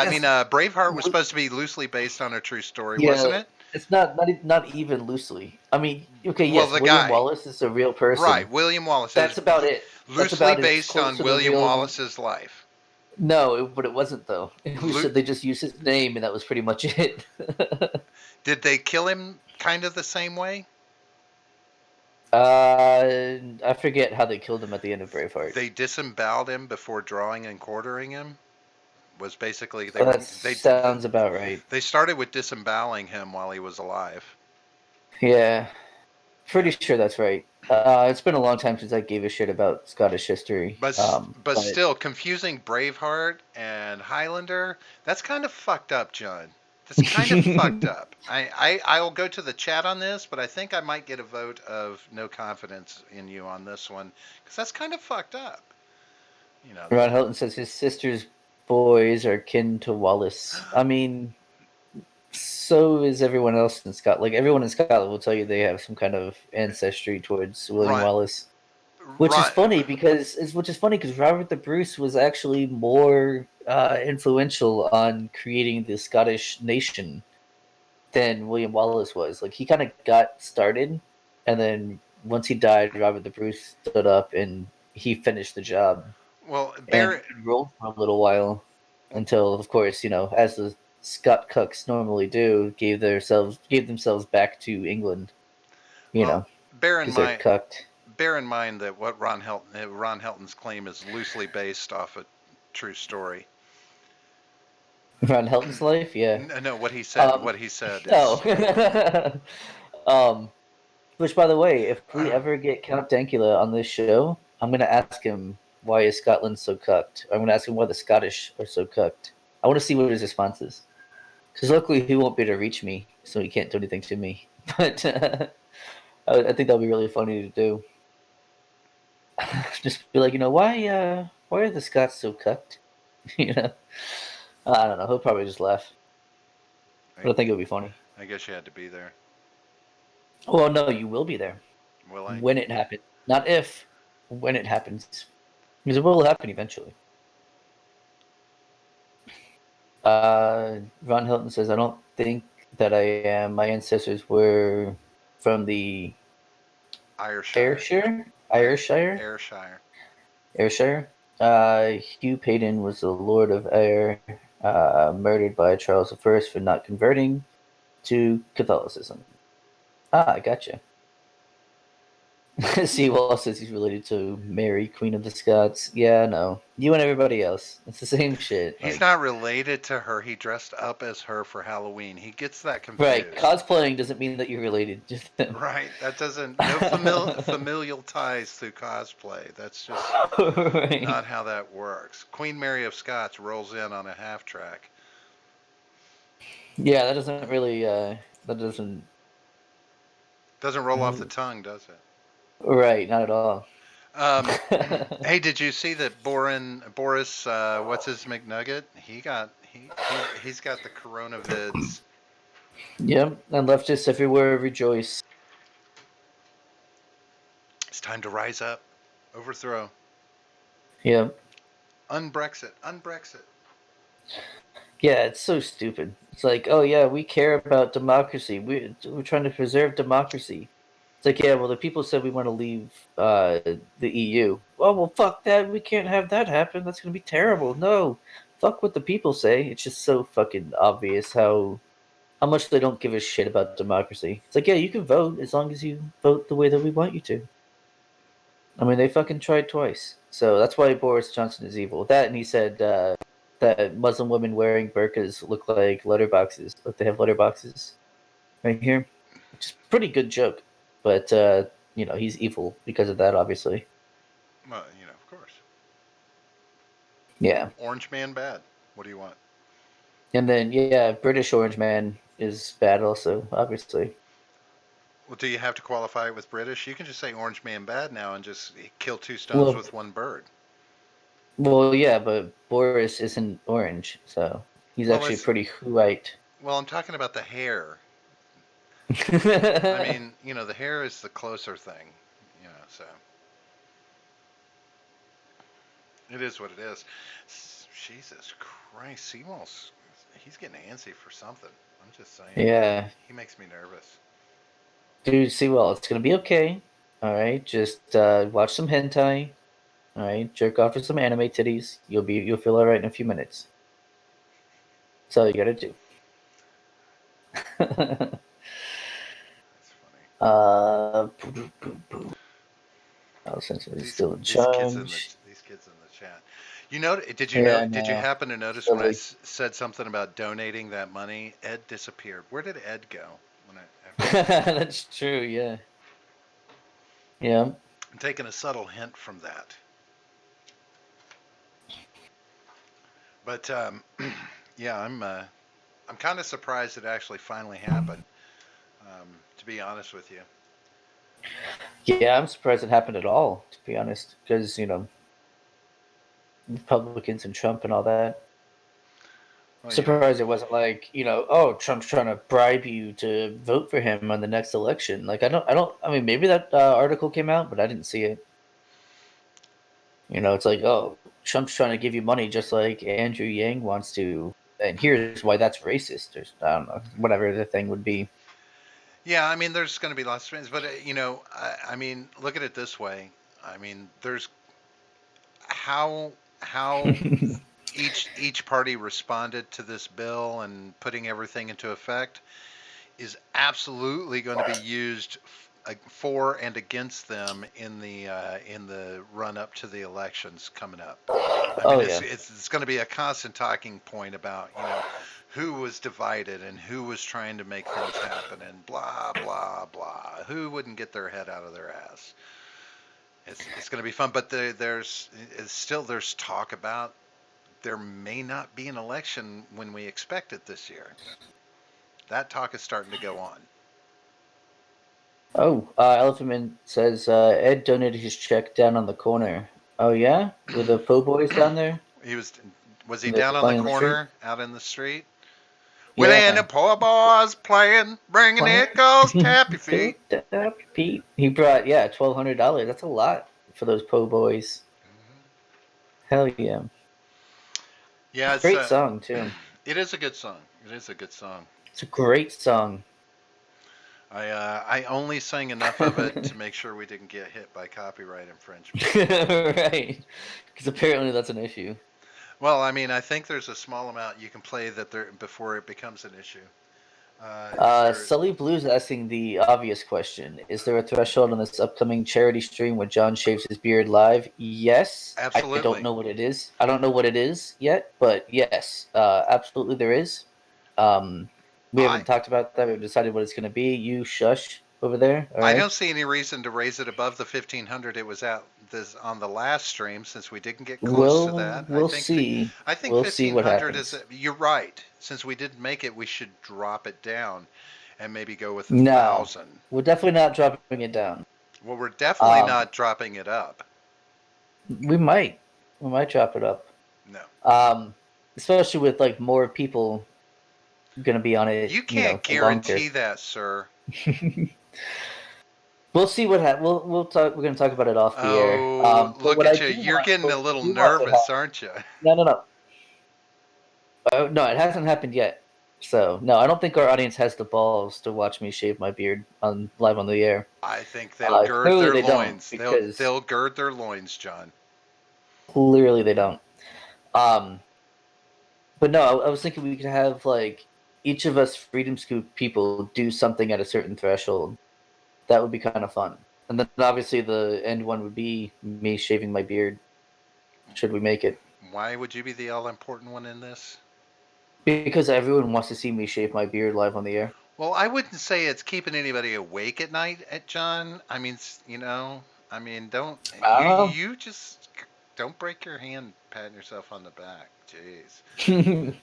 B: Yes,
A: Braveheart was
B: lo-
A: supposed to be loosely based on a true story,
B: yeah,
A: wasn't it?
B: it's not even loosely. I mean, okay,
A: Well,
B: yes,
A: the
B: William
A: guy,
B: Wallace is a real
A: right?
B: person.
A: William Wallace. It was
B: That's about it. That's
A: loosely
B: about it. It's
A: based
B: close
A: on
B: to the
A: William
B: real.
A: Wallace's life.
B: No, but it wasn't though. It was
A: Lu-
B: they just used his name, and that was pretty much it.
A: did they kill him kind of the same way?
B: I forget how they killed him at the end of Braveheart.
A: They disemboweled him before drawing and quartering him. Was basically
B: That sounds about right.
A: they started with disemboweling him while he was alive.
B: Yeah,
A: Yeah.
B: pretty sure that's right. It's been a long time since I gave a shit about Scottish history.
A: But
B: But
A: still, confusing Braveheart and Highlander, that's kind of fucked up, John. That's kind of fucked up. I'll go to the chat on this, but I think I might get a vote of no confidence in you on this one because that's kind of fucked up. You know,
B: Ron Hilton says his sister's boys are kin to Wallace. I mean, so is everyone else in Scotland. Like everyone in Scotland will tell you they have some kind of ancestry towards William
A: Ron,
B: Wallace.
A: Ron,
B: Which is funny because Robert the Bruce was actually more influential on creating the Scottish nation than William Wallace was. Like he kind of got started, and then once he died, Robert the Bruce stood up and he finished the job
A: well,
B: and
A: Barry,
B: ruled for a little while until, of course, as the Scott Cucks normally do, gave themselves back to England. You
A: well,
B: know,
A: bear in
B: because they're
A: mind,
B: cucked.
A: bear in mind that what Ron Helton's claim is loosely based off a true story.
B: Ron Helton's life, yeah.
A: No, what he said.
B: Um,
A: What he said is.
B: oh, um, which by the way, if we ever get Count Dankula on this show, I'm gonna ask him why is Scotland so cucked. I'm gonna ask him why the Scottish are so cucked. I want to see what his response is. Because luckily he won't be able to reach me, so he can't do anything to me. But I think that'll be really funny to do. Just be like, why are the Scots so cucked? you know, I don't know. He'll probably just laugh,
A: I,
B: but I think it'll be funny.
A: I guess you had to be there.
B: Well, no, you will be there
A: Will I?
B: when it happens, not if, when it happens, because it will happen eventually. Ron Hilton says, I don't think that I am. My ancestors were from the
A: Ayrshire.
B: Ayrshire.
A: Air,
B: Ayrshire.
A: Ayrshire.
B: Ayrshire. Hugh Payton was the Lord of Ayr, murdered by Charles I for not converting to Catholicism. Ah, I gotcha. Seawall says he's related to Mary, Queen of the Scots. Yeah, no. You and everybody else. It's the same shit.
A: He's
B: Like,
A: not related to her. He dressed up as her for Halloween. He gets that
B: right.
A: confused.
B: Cosplaying doesn't mean that you're related to them.
A: Right? That doesn't, no familial ties through cosplay. That's just
B: Right.
A: not how that works. Queen Mary of Scots rolls in on a half track.
B: Yeah, that doesn't really, that doesn't,
A: Doesn't roll off the
B: mm,
A: tongue, does it?
B: right, not at all.
A: Um, hey, did you see that Boris, what's his McNugget? He's got the coronavids.
B: Yep, and leftists everywhere rejoice.
A: It's time to rise up, overthrow,
B: Yep.
A: unBrexit, unBrexit.
B: Yeah, it's so stupid. It's like, oh yeah, we care about democracy. We're trying to preserve democracy. It's like, yeah, well, the people said we want to leave the EU. Well, fuck that. We can't have that happen. That's gonna be terrible. No, fuck what the people say. It's just so fucking obvious how much they don't give a shit about democracy. It's like, yeah, you can vote as long as you vote the way that we want you to. I mean, they fucking tried twice. So that's why Boris Johnson is evil. That, and he said that Muslim women wearing burqas look like letterboxes. Like they have letterboxes right here, which is a pretty good joke. But he's evil because of that, obviously.
A: Well, of course.
B: Yeah,
A: Orange man bad. What do you want?
B: and then yeah, British Orange Man is bad also, obviously.
A: Well, do you have to qualify it with British? You can just say orange man bad now and just kill two stones
B: Well,
A: with one bird.
B: well, yeah, but Boris isn't orange, so he's
A: Well,
B: actually
A: it's
B: pretty white.
A: I'm talking about the hair. I mean, the hair is the closer thing. So it is what it is. Jesus Christ, Seawall's he's getting antsy for something. I'm just saying.
B: Yeah,
A: He makes me nervous.
B: dude, see, well, it's gonna be okay. All right, just watch some hentai. All right, jerk off to some anime titties. You'll feel all right in a few minutes. That's all you gotta do.
A: That's funny.
B: Boo, boo, boo. Oh, since it's
A: These
B: still in
A: these kids in the
B: charge.
A: these kids in the chat. You know? Did you know?
B: Yeah,
A: Did you
B: no,
A: happen to notice when I
B: silly.
A: said something about donating that money? Ed disappeared. Where did Ed go? When I after I said that,
B: That's true. Yeah, yeah,
A: I'm taking a subtle hint from that. But yeah, I'm kind of surprised it actually finally happened. To be honest with you.
B: yeah. I'm surprised it happened at all. To be honest, because Republicans and Trump and all that.
A: Well,
B: Surprised it wasn't like oh, Trump's trying to bribe you to vote for him on the next election. Like I don't. I mean, maybe that article came out, but I didn't see it. It's like, oh, Trump's trying to give you money just like Andrew Yang wants to, and here's why that's racist, or I don't know, whatever the thing would be.
A: yeah. I mean, there's going to be lots of things, but I mean, look at it this way. I mean, there's how each party responded to this bill and putting everything into effect is absolutely going to be used for and against them in the run up to the elections coming up. I
B: Oh
A: mean,
B: yeah.
A: it's going to be a constant talking point about who was divided and who was trying to make things happen and blah blah blah. Who wouldn't get their head out of their ass? It's going to be fun, but there's talk about there may not be an election when we expect it this year. That talk is starting to go on.
B: Oh, Elephantman says Ed donated his check down on the corner. Oh yeah, with the po' boys down there,
A: He was he
B: and they're
A: down on the
B: playing in the street.
A: corner out in the street? With any
B: Yeah,
A: poor boys playing, bringing it goes tappy feet.
B: Pete. He brought $1,200. That's a lot for those po' boys. Hell yeah.
A: Yeah,
B: Great song too.
A: it is a good song. It is a good song.
B: It's a great song.
A: I only sang enough of it to make sure we didn't get hit by copyright infringement.
B: Right. Because apparently that's an issue.
A: Well, I mean, I think there's a small amount you can play that there before it becomes an issue. Is there?
B: Sully Blue's asking the obvious question: is there a threshold on this upcoming charity stream where John shaves his beard live? Yes. I don't
A: Absolutely.
B: know what it is. I don't know what it is yet, but yes, absolutely there is. Um, we
A: I
B: haven't talked about that. We've decided what it's going to be. You shush over there. All
A: I
B: right.
A: don't see any reason to raise it above the 1500 it was at this on the last stream since we didn't get close to that.
B: We'll see.
A: I think
B: We'll see what
A: 1500 is
B: happens.
A: you're right. Since we didn't make it, we should drop it down and maybe go with a
B: No,
A: 1000.
B: we're definitely not dropping it down.
A: Well, we're definitely
B: Um,
A: not dropping it up.
B: we might. We might drop it up.
A: No.
B: Especially with like more people gonna be on it,
A: You can't
B: longer.
A: guarantee that, sir.
B: We'll see what happens. We'll talk. We're gonna talk about it off the air.
A: Oh,
B: But
A: look at you. You're getting
B: what
A: a
B: I
A: little
B: do want to have.
A: nervous, aren't you?
B: No, no, no. No, it hasn't happened yet. So no, I don't think our audience has the balls to watch me shave my beard on live on the air.
A: I think they'll gird
B: Clearly
A: their
B: they don't
A: loins.
B: because
A: They'll gird their loins, John.
B: clearly they don't. Um, but no, I was thinking we could have like each of us Freedom Scoop people do something at a certain threshold. That would be kind of fun. And then obviously the end one would be me shaving my beard. Should we make it?
A: Why would you be the all important one in this?
B: Because everyone wants to see me shave my beard live on the air.
A: Well, I wouldn't say it's keeping anybody awake at night, John. I mean, I mean, don't
B: I don't
A: you just don't break your hand patting yourself on the back. Jeez.
B: know.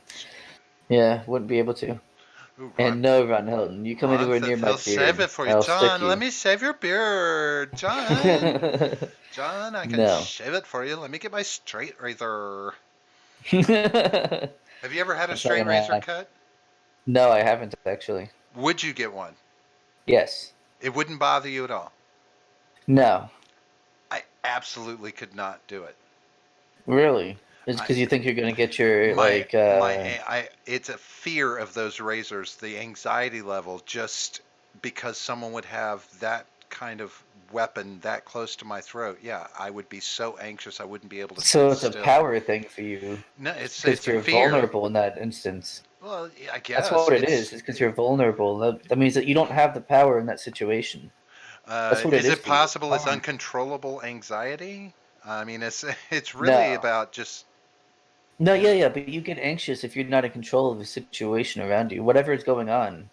B: Yeah, wouldn't be able to.
A: Ooh,
B: And no, Ron Hilton, you come
A: Ron
B: anywhere
A: says
B: near my
A: he'll save
B: beard,
A: it for you,
B: I'll stick
A: John. Let
B: you.
A: me shave your beard, John. John, I can
B: No.
A: shave it for you. Let me get my straight razor.
B: That's
A: Have you ever had a
B: not
A: straight
B: gonna
A: razor
B: happen.
A: cut?
B: No, I haven't actually.
A: Would you get one?
B: Yes.
A: It wouldn't bother you at all.
B: No.
A: I absolutely could not do it.
B: Really? It's
A: I
B: because you think you're gonna get your
A: my I it's a fear of those razors, the anxiety level just because someone would have that kind of weapon that close to my throat. Yeah, I would be so anxious I wouldn't be able to
B: so
A: sit
B: it's a
A: still.
B: power thing for you.
A: No,
B: It's
A: it's
B: because
A: a
B: you're
A: fear.
B: vulnerable in that instance.
A: Well, yeah, I
B: That's
A: guess
B: what it
A: it's
B: is. It's because you're vulnerable. That means that you don't have the power in that situation. That's what it
A: is
B: is
A: it
B: for you.
A: possible it's
B: Power.
A: uncontrollable anxiety? I mean, it's really
B: No.
A: about just
B: No,
A: yeah.
B: yeah, but you get anxious if you're not in control of the situation around you, whatever is going on.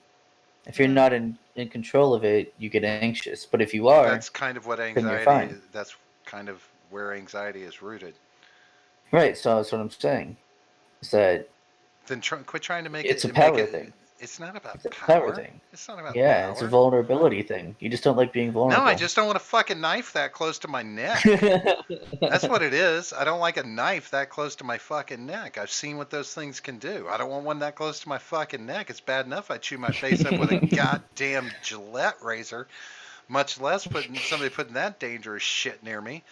B: If you're
A: Yeah,
B: not in control of it, you get anxious. But if you are,
A: that's kind of what
B: then you're
A: anxiety
B: fine.
A: is. That's kind of where anxiety is rooted.
B: Right, so that's what I'm saying. Is that
A: Then quit trying to
B: it's a
A: make
B: power
A: it.
B: thing.
A: It's not about
B: It's a power
A: power.
B: thing.
A: It's not about
B: Yeah, it's a
A: power.
B: vulnerability thing. You just don't like being
A: No, I
B: vulnerable.
A: just don't want a fucking knife that close to my neck. That's what it is. I don't like a knife that close to my fucking neck. I've seen what those things can do. I don't want one that close to my fucking neck. It's bad enough I chew my face up with a goddamn Gillette razor, much less somebody putting that dangerous shit near me.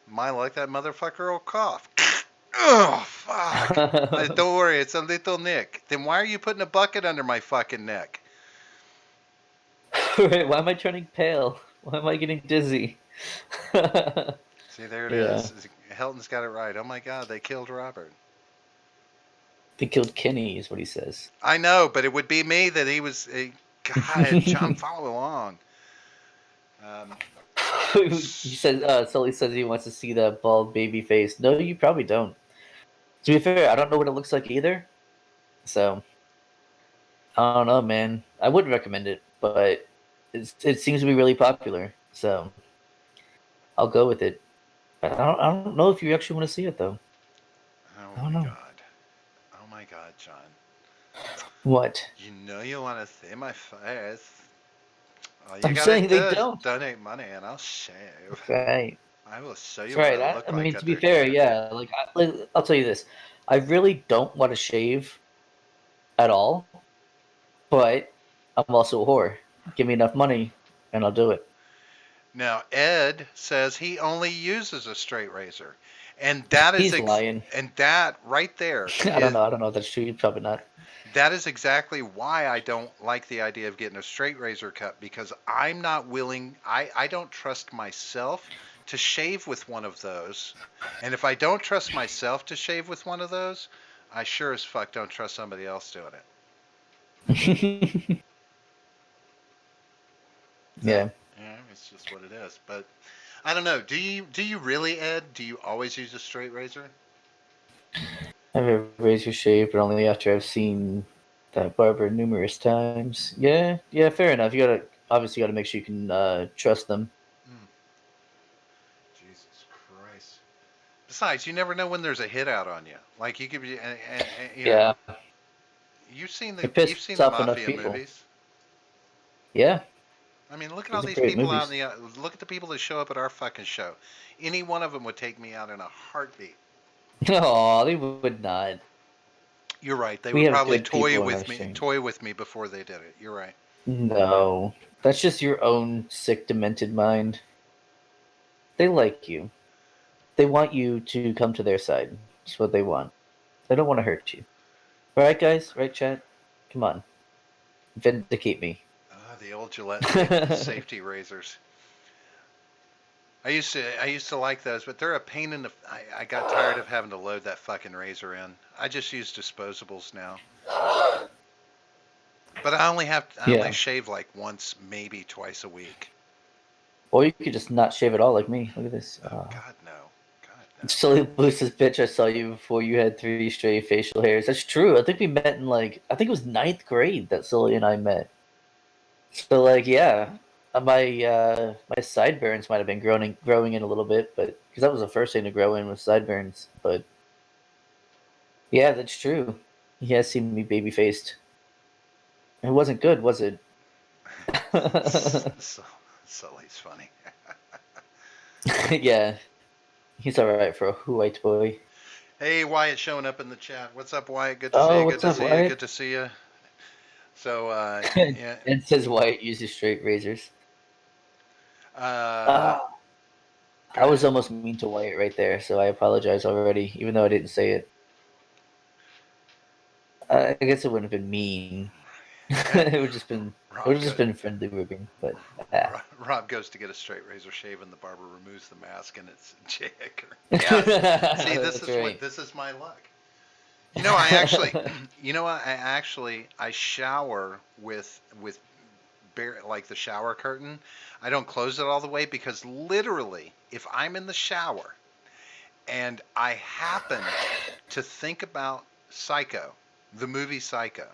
A: Might like that motherfucker will cough. Oh, fuck. Don't worry, it's a little nick. Then why are you putting a bucket under my fucking neck?
B: Right, why am I turning pale? Why am I getting dizzy?
A: See, there it
B: Yeah.
A: is. Helton's got it right. Oh my god, they killed Robert.
B: They killed Kenny, is what he says.
A: I know, but it would be me that he was. God, John, follow along. Um,
B: He says, Sully says he wants to see that bald baby face. No, you probably don't. To be fair, I don't know what it looks like either. So, I don't know, man. I would recommend it, but it seems to be really popular. So, I'll go with it. But I don't know if you actually want to see it, though.
A: oh
B: I don't
A: my
B: know.
A: god. Oh my god, John.
B: What?
A: You know you want to see my face. All you
B: I'm
A: gotta
B: saying
A: do
B: they
A: is
B: don't.
A: donate money and I'll shave.
B: That's right.
A: I will show
B: That's
A: you what
B: right.
A: I look
B: I
A: like
B: mean, to be fair,
A: underneath.
B: yeah. I'll tell you this. I really don't want to shave at all, but I'm also a whore. Give me enough money, and I'll do it.
A: Now Ed says he only uses a straight razor, and that is
B: He's lying.
A: and that right there
B: I don't
A: is
B: know. I don't know if that's true. Probably not.
A: that is exactly why I don't like the idea of getting a straight razor cut, because I'm not willing. I don't trust myself to shave with one of those, and if I don't trust myself to shave with one of those, I sure as fuck don't trust somebody else doing it. So
B: Yeah.
A: yeah, it's just what it is. But I don't know. Do you really, Ed? Do you always use a straight razor?
B: I've a razor shave, but only after I've seen that barber numerous times. Yeah, yeah, fair enough. You gotta obviously gotta make sure you can trust them.
A: Mm, Jesus Christ. Besides, you never know when there's a hit out on you. Like you could be, you know,
B: Yeah, it
A: you've
B: pissed
A: seen the
B: off enough
A: mafia
B: people.
A: movies.
B: Yeah,
A: I mean, look at all
B: those are
A: these
B: great
A: people out in
B: movies.
A: the look at the people that show up at our fucking show. Any one of them would take me out in a heartbeat.
B: Oh, they would not.
A: You're right. They
B: We
A: would
B: have
A: probably
B: good people in our stream.
A: toy with me before they did it. You're right.
B: No, that's just your own sick, demented mind. They like you. They want you to come to their side. That's what they want. They don't want to hurt you. All right, guys. Right, chat. Come on, vindicate me.
A: The old Gillette
B: Yeah,
A: safety razors. I used to like those, but they're a pain in the. I got tired of having to load that fucking razor in. I just use disposables now. But I only shave like once, maybe twice a week.
B: or you could just not shave at all, like me. Look at this.
A: Oh God, no. God, no.
B: Silly Blue's bitch. I saw you before you had three straight facial hairs. That's true. I think we met in like I think it was ninth grade that Silly and I met. So like yeah, my sideburns might have been growing in a little bit, but because that was the first thing to grow in was sideburns. But yeah, that's true. He has seen me baby faced. It wasn't good, was it?
A: So, Sully's funny.
B: Yeah, he's all right for a white boy.
A: Hey, Wyatt showing up in the chat. What's up, Wyatt? Good to see
B: Oh,
A: you. Good
B: what's
A: to
B: up,
A: see you. Good
B: Wyatt?
A: to see you. So, yeah.
B: It says Wyatt uses straight razors.
A: Uh,
B: Ah,
A: Go
B: I was
A: ahead.
B: almost mean to Wyatt right there, so I apologize already, even though I didn't say it. I guess it wouldn't have been mean. It would
A: Rob
B: have just
A: go,
B: been friendly ribbing, but ah.
A: Rob goes to get a straight razor shave, and the barber removes the mask, and it's Jay Edgar. Yes. See,
B: That's right.
A: this is my luck. You know, I actually, you know, I shower with bare like the shower curtain. I don't close it all the way because literally, if I'm in the shower and I happen to think about Psycho, the movie Psycho,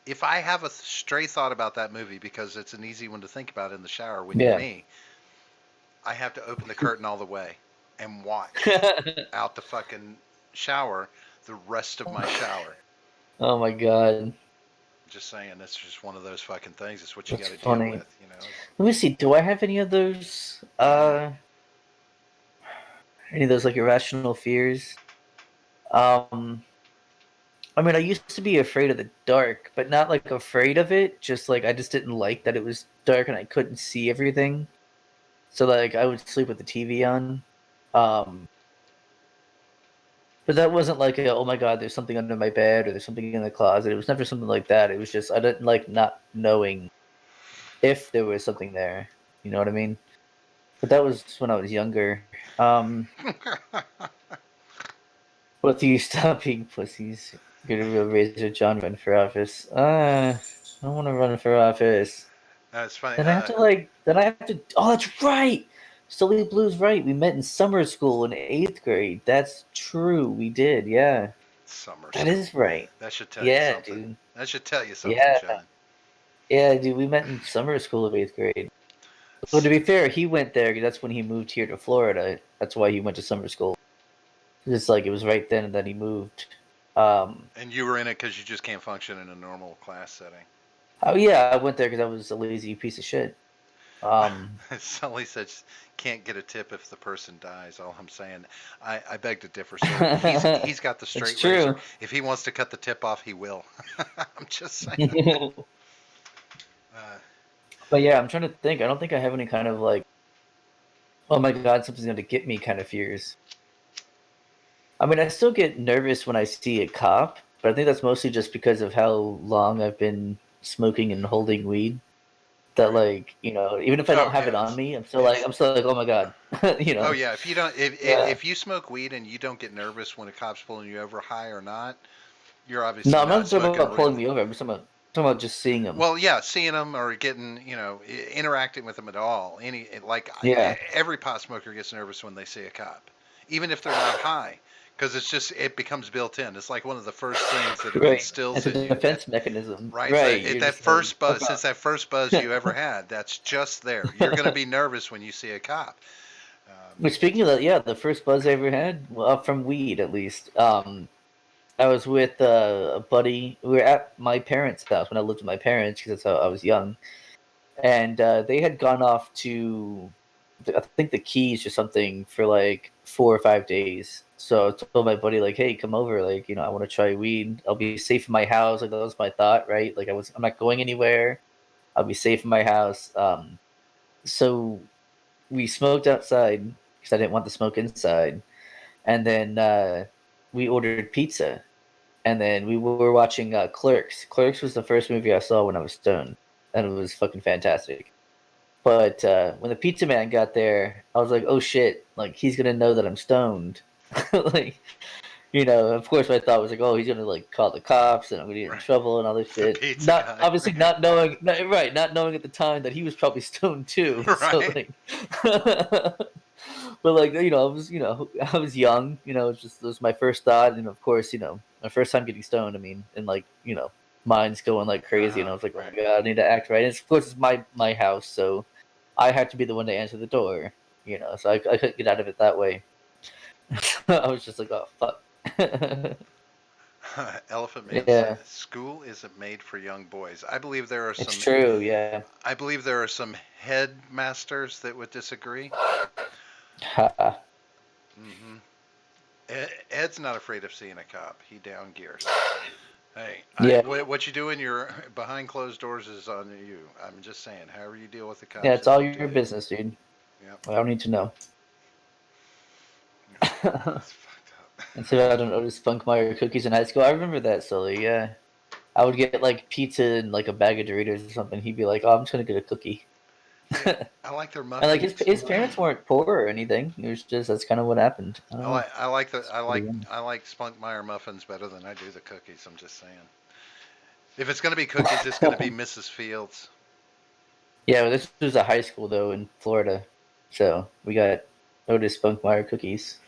A: if I have a stray thought about that movie, because it's an easy one to think about in the shower when you're
B: Yeah.
A: me, I have to open the curtain all the way and watch out the fucking shower the rest of my shower.
B: Oh my god,
A: Just saying, that's just one of those fucking things. It's what you got
B: that's
A: to deal
B: funny.
A: with, you know.
B: Let me see. Do I have any of those? Any of those like irrational fears? Um, I mean, I used to be afraid of the dark, but not like afraid of it. Just like I just didn't like that it was dark and I couldn't see everything. So like I would sleep with the TV on. Um, but that wasn't like a, oh my god, there's something under my bed or there's something in the closet. It was never something like that. It was just I didn't like not knowing if there was something there. You know what I mean? But that was when I was younger. Both of you stop being pussies. Get a real Razor John run for office. I don't want to run for office.
A: That's funny.
B: Then I have to like. Then I have to. Oh, that's right. Silly Blue's right. We met in summer school in eighth grade. That's true. We did. Yeah,
A: Summer
B: that
A: school.
B: is right.
A: That should tell you
B: Yeah,
A: something.
B: dude.
A: That should tell you something,
B: Yeah,
A: John.
B: yeah, dude. We met in summer school of eighth grade. But to be fair, he went there because that's when he moved here to Florida. That's why he went to summer school. It's like it was right then and then he moved. Um,
A: And you were in it because you just can't function in a normal class setting.
B: oh yeah, I went there because I was a lazy piece of shit. Um,
A: Sully says can't get a tip if the person dies. All I'm saying, I beg to differ, sir. He's got the
B: it's
A: straight razor.
B: true.
A: If he wants to cut the tip off, he will. I'm just saying. Uh,
B: But yeah, I'm trying to think. I don't think I have any kind of like, oh my god, something's gonna get me kind of fears. I mean, I still get nervous when I see a cop, but I think that's mostly just because of how long I've been smoking and holding weed. That
A: Right.
B: like, even if I
A: Oh
B: don't have it
A: yeah,
B: on me,
A: it's
B: I'm still like, oh my god, you
A: oh
B: know.
A: yeah. If you don't,
B: Yeah.
A: if you smoke weed and you don't get nervous when a cop's pulling you over, high or not, you're
B: No,
A: obviously
B: I'm
A: not
B: not talking
A: smoking
B: about pulling
A: real.
B: me over. I'm just talking about just seeing them.
A: Well, yeah, seeing them or getting, interacting with them at all.
B: Yeah.
A: Every pot smoker gets nervous when they see a cop, even if they're not high, because it becomes built in. It's like one of the first things that it
B: Right.
A: instills
B: It's a
A: in you.
B: defense mechanism.
A: Right,
B: Right.
A: at
B: You're
A: that
B: just like,
A: first
B: oh
A: buzz,
B: god.
A: since that first buzz you ever had, that's just there. You're going to be nervous when you see a cop.
B: But speaking of that, yeah, the first buzz I ever had, well, from weed at least. I was with a buddy. We were at my parents' house when I lived with my parents because that's how I was young, and they had gone off to, I think, the Keys or something for like 4 or 5 days. So I told my buddy like, "Hey, come over. Like, I want to try weed. I'll be safe in my house." Like that was my thought, right? Like I'm not going anywhere. I'll be safe in my house. So we smoked outside because I didn't want the smoke inside, and then we ordered pizza, and then we were watching Clerks. Clerks was the first movie I saw when I was stoned, and it was fucking fantastic. But when the pizza man got there, I was like, "Oh shit! Like he's gonna know that I'm stoned." Like, of course, my thought was like, "Oh, he's gonna like call the cops, and I'm gonna get in
A: Right,
B: trouble and all this
A: the
B: shit."
A: pizza
B: Not
A: guy.
B: obviously not knowing, right? Not knowing at the time that he was probably stoned too. So
A: Right.
B: like, but like I was young. It was my first thought, and of course, my first time getting stoned. I mean, and like mind's going like
A: Uh
B: crazy, and
A: huh.
B: I was like, oh
A: Right.
B: my god, I need to act right. And of course, it's my house, so I had to be the one to answer the door. So I couldn't get out of it that way. I was just like, oh fuck.
A: Elephant Man
B: Yeah,
A: says school isn't made for young boys. I believe there are
B: it's
A: some.
B: true. Yeah.
A: I believe there are some headmasters that would disagree.
B: Ha.
A: Hmm. Ed's not afraid of seeing a cop. He down gears. Hey,
B: Yeah.
A: what you do in your behind closed doors is on you. I'm just saying. However you deal with the
B: Yeah,
A: cops,
B: it's
A: it's
B: all
A: up to
B: your
A: you.
B: business, dude.
A: Yep.
B: I don't need to know.
A: It's fucked up.
B: And so I don't Otis Spunkmeyer cookies in high school. I remember that, Sully. Yeah. I would get like pizza and like a bag of Doritos or something. He'd be like, "Oh, I'm just gonna get a cookie."
A: See,
B: And
A: I like their
B: like
A: muffins.
B: his parents weren't poor or anything. It was just that's kind of what happened. I don't know. It's pretty young.
A: I like Spunkmeyer muffins better than I do the cookies. I'm just saying. If it's gonna be cookies, it's gonna be Mrs. Fields.
B: Yeah, well, this was a high school though in Florida, so we got Otis Spunkmeyer cookies.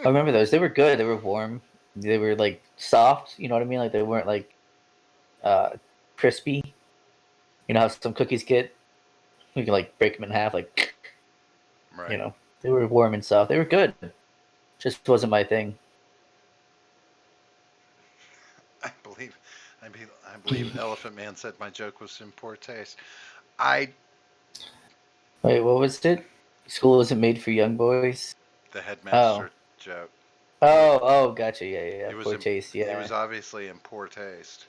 B: I remember those. They were good. They were warm. They were like soft. You know what I mean? Like they weren't like uh crispy. You know how some cookies get? You can like break them in half. Like you
A: Right.
B: know, they were warm and soft. They were good. Just wasn't my thing.
A: I believe, I believe Elephant Man said my joke was in poor taste. I,
B: Wait, what was it? School isn't made for young boys.
A: the
B: Oh,
A: headmaster joke. It,
B: oh, gotcha. Yeah, yeah, yeah.
A: it was
B: Poor
A: in,
B: taste.
A: it
B: Yeah.
A: was obviously in poor taste.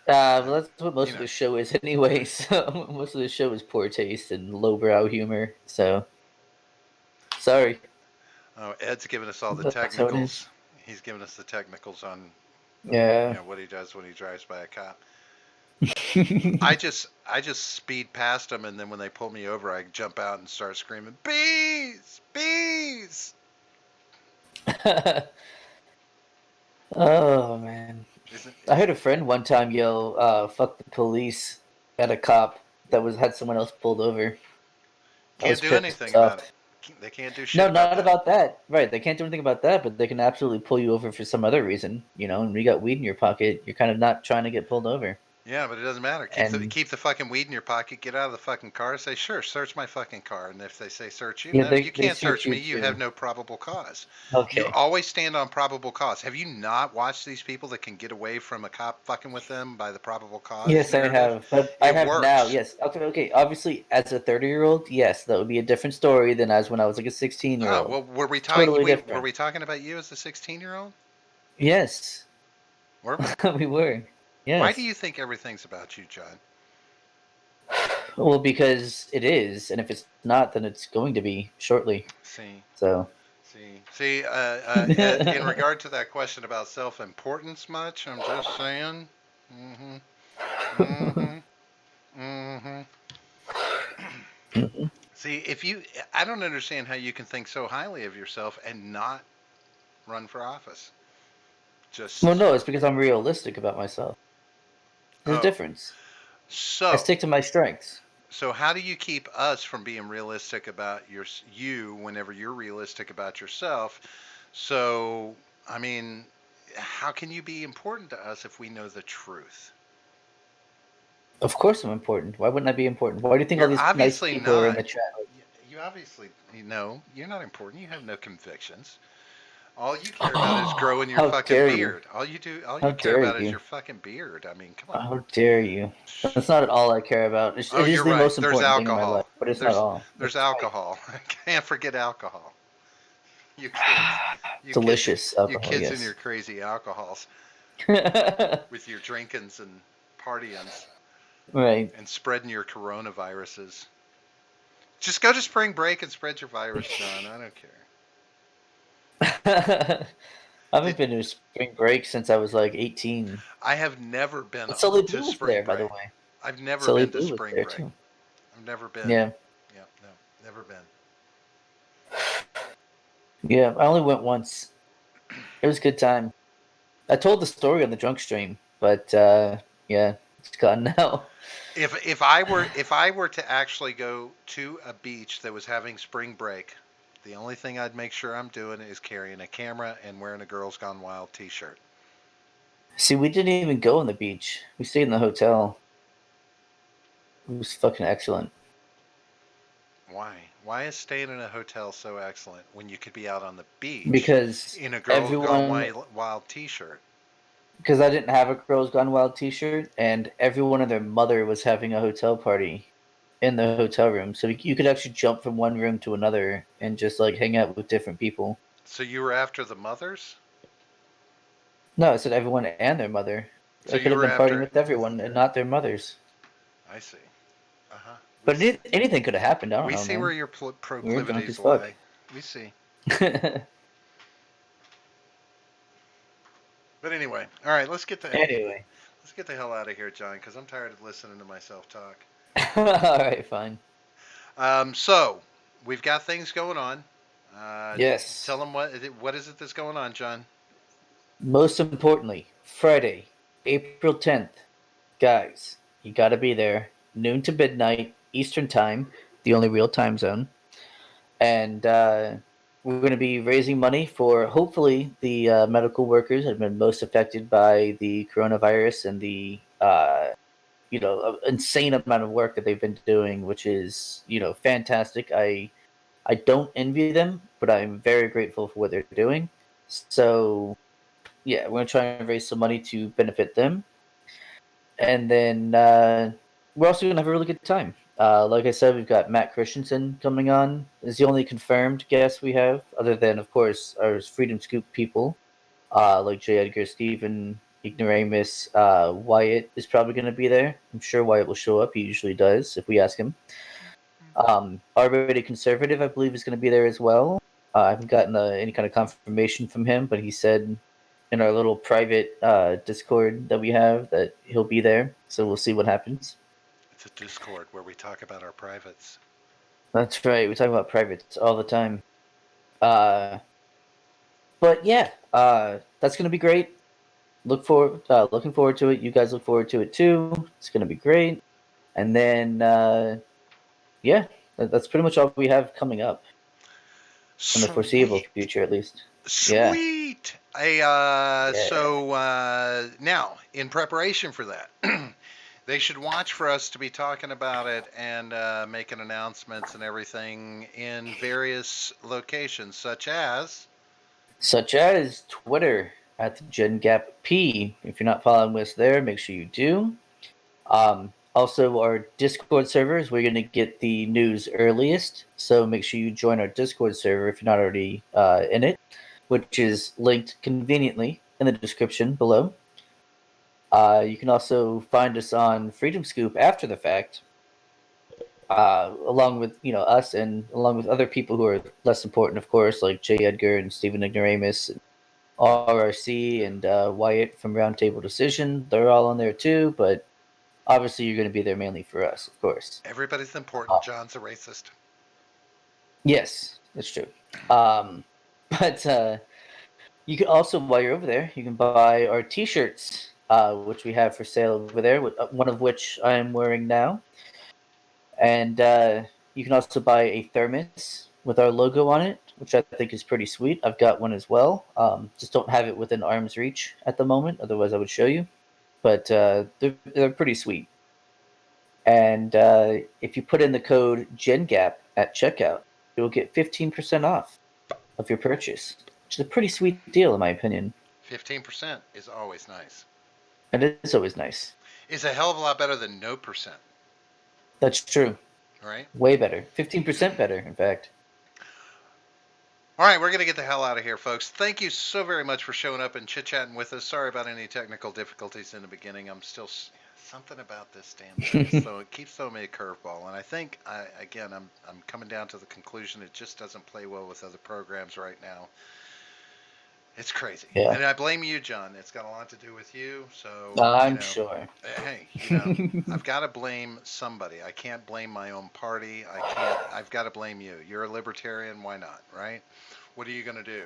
B: Well, that's what
A: You
B: most of
A: know,
B: the show is anyway. So most of the show is poor taste and lowbrow humor. So sorry,
A: oh, Ed's giving us all the
B: that's how it
A: technicals.
B: is.
A: He's giving us the technicals on,
B: Yeah.
A: what he does when he drives by a cop.
B: uh,
A: I just speed past them, and then when they pull me over, I jump out and start screaming, "Bees! Bees!"
B: oh man,
A: Isn't
B: I
A: is
B: heard a friend one time yell, "Fuck the police" at a cop that was had someone else pulled over. I
A: can't
B: was
A: do anything
B: pissed
A: about
B: off.
A: it. They can't do shit
B: No,
A: about
B: not
A: that.
B: about that. Right, they can't do anything about that, but they can absolutely pull you over for some other reason. And you got weed in your pocket, you're kind of not trying to get pulled over.
A: Yeah, but it doesn't matter.
B: And
A: Keep the fucking weed in your pocket. Get out of the fucking car. Say, sure, search my fucking car. And if they say search you,
B: yeah,
A: no, you
B: they
A: can't
B: search
A: search
B: you
A: me. You have
B: too.
A: no probable cause. You
B: Okay.
A: always stand on probable cause. Have you not watched these people that can get away from a cop fucking with them by the probable cause
B: Yes, I
A: narrative?
B: have, but I
A: It
B: have now.
A: works.
B: Yes. Okay. Okay. Obviously, as a 30-year-old, yes, that would be a different story than as when I was like a 16-year-old.
A: Well,
B: Totally
A: were
B: different.
A: we talking about you as a 16-year-old?
B: Yes,
A: Were we?
B: we were.
A: Why do
B: Yes.
A: you think everything's about you, John?
B: Well, because it is, and if it's not, then it's going to be shortly.
A: See,
B: So.
A: see. In regard to that question about self-importance, much, I'm just saying. Mm-hmm. Mm-hmm. Mm-hmm. See, if you, I don't understand how you can think so highly of yourself and not run for office.
B: Well,
A: Just
B: no, it's because I'm realistic about myself. There's a
A: oh,
B: difference. I
A: so
B: stick to my strengths.
A: so how do you keep us from being realistic about you whenever you're realistic about yourself? So, I mean, how can you be important to us if we know the truth?
B: Of course, I'm important. Why wouldn't I be important? Why do you think all
A: You're
B: these nice
A: obviously
B: people are in
A: not.
B: the chat?
A: You obviously, you're not important. You have no convictions. All you care about is
B: Oh,
A: growing your
B: how
A: fucking
B: dare you?
A: beard. All
B: How
A: you care
B: dare
A: about is
B: you?
A: your fucking beard. I mean, come on.
B: How dare you? That's not all I care about.
A: Oh,
B: It is
A: you're
B: the
A: right.
B: most
A: There's
B: important thing in my life,
A: alcohol.
B: but it's not
A: There's
B: all.
A: there's
B: That's right.
A: alcohol. I can't forget alcohol. You kids, you kids,
B: Delicious
A: you
B: alcohol,
A: kids and your
B: yes.
A: crazy alcohols with your drinkings and partyings
B: Right.
A: and spreading your coronaviruses. Just go to spring break and spread your virus, John. I don't care.
B: I haven't
A: Did
B: been to a spring break since I was like 18.
A: I have never been
B: But Sully
A: to
B: Blue was
A: spring
B: there, by the
A: break.
B: way.
A: I've never
B: Sully
A: been to
B: Blue was
A: spring
B: there
A: break.
B: too.
A: I've never been.
B: Yeah.
A: Yeah, no, never been.
B: Yeah, I only went once. It was a good time. I told the story on the drunk stream, but yeah, it's gone now.
A: If I were to actually go to a beach that was having spring break, the only thing I'd make sure I'm doing is carrying a camera and wearing a Girls Gone Wild T-shirt.
B: See, we didn't even go on the beach. We stayed in the hotel. It was fucking excellent
A: Why? Why is staying in a hotel so excellent when you could be out on the beach
B: because
A: in a Girls Gone
B: everyone,
A: Wild T-shirt?
B: because I didn't have a Girls Gone Wild T-shirt, and everyone and their mother was having a hotel party in the hotel room, so you could actually jump from one room to another and just like hang out with different people.
A: So you were after the mothers?
B: No, I said everyone and their mother.
A: So
B: I could
A: you
B: have
A: were
B: been partying
A: after?
B: with everyone and not their mothers.
A: I see. Uh huh. We
B: But
A: see.
B: anything could have happened. I don't
A: We
B: know,
A: see where
B: man.
A: your
B: We were drunk as
A: proclivities
B: fuck.
A: lie. We see. But anyway, all right.
B: Anyway.
A: Let's get the hell out of here, John, because I'm tired of listening to myself talk.
B: All right, fine.
A: So we've got things going on. Uh,
B: Yes.
A: Tell them what is it that's going on, John?
B: Most importantly, Friday, April 10th. Guys, you gotta be there. Noon to midnight, Eastern Time, the only real time zone. And we're going to be raising money for hopefully the medical workers that have been most affected by the coronavirus and the insane amount of work that they've been doing, which is fantastic. I don't envy them, but I'm very grateful for what they're doing. So yeah, we're gonna try and raise some money to benefit them, and then we're also gonna have a really good time. Like I said, we've got Matt Christensen coming on. Is the only confirmed guest we have, other than of course our Freedom Scoop people, like J. Edgar, Stephen, Ignoramus, Wyatt is probably going to be there. I'm sure Wyatt will show up. He usually does if we ask him. R-rated conservative, I believe, is going to be there as well. I haven't gotten any kind of confirmation from him, but he said in our little private Discord that we have that he'll be there. So we'll see what happens.
A: It's a Discord where we talk about our privates.
B: That's right. We talk about privates all the time. Uh, but yeah, that's going to be great. Looking forward to it. You guys look forward to it too. It's going to be great. And then yeah, that's pretty much all we have coming up in the foreseeable
A: Sweet,
B: future, at least. Yeah.
A: sweet.
B: Yeah.
A: Now in preparation for that, they should watch for us to be talking about it and making announcements and everything in various locations, such as.
B: Such as Twitter at the Gen Gap P. If you're not following us there, make sure you do. Also, our Discord servers, we're going to get the news earliest. So make sure you join our Discord server if you're not already in it, which is linked conveniently in the description below. You can also find us on Freedom Scoop after the fact. along with us and along with other people who are less important, of course, like J. Edgar and Stephen Ignoramus, and RRC and Wyatt from Roundtable Decision. They're all on there too, but obviously you're going to be there mainly for us, of course.
A: Everybody's important. John's a racist.
B: Yes, that's true. Um, but you can also, while you're over there, you can buy our T-shirts, which we have for sale over there. One of which I am wearing now, and you can also buy a thermos with our logo on it, which I think is pretty sweet. I've got one as well. Just don't have it within arm's reach at the moment. Otherwise, I would show you. But they're pretty sweet. And if you put in the code GenGap at checkout, you'll get 15% off of your purchase, which is a pretty sweet deal, in my opinion.
A: 15% is always nice.
B: It is always nice.
A: It's a hell of a lot better than no percent.
B: That's true.
A: Right?
B: Way better. 15% better, in fact.
A: All right, we're going to get the hell out of here, folks. Thank you so very much for showing up and chit-chatting with us. Sorry about any technical difficulties in the beginning. I'm still something about this damn thing, so it keeps throwing me a curveball. And I think, I'm coming down to the conclusion it just doesn't play well with other programs right now. It's crazy.
B: Yeah.
A: And I blame you, John. It's got a lot to do with you. So
B: I'm sure.
A: Hey, I've got to blame somebody. I can't blame my own party. I've got to blame you. You're a libertarian. Why not? Right? What are you gonna do?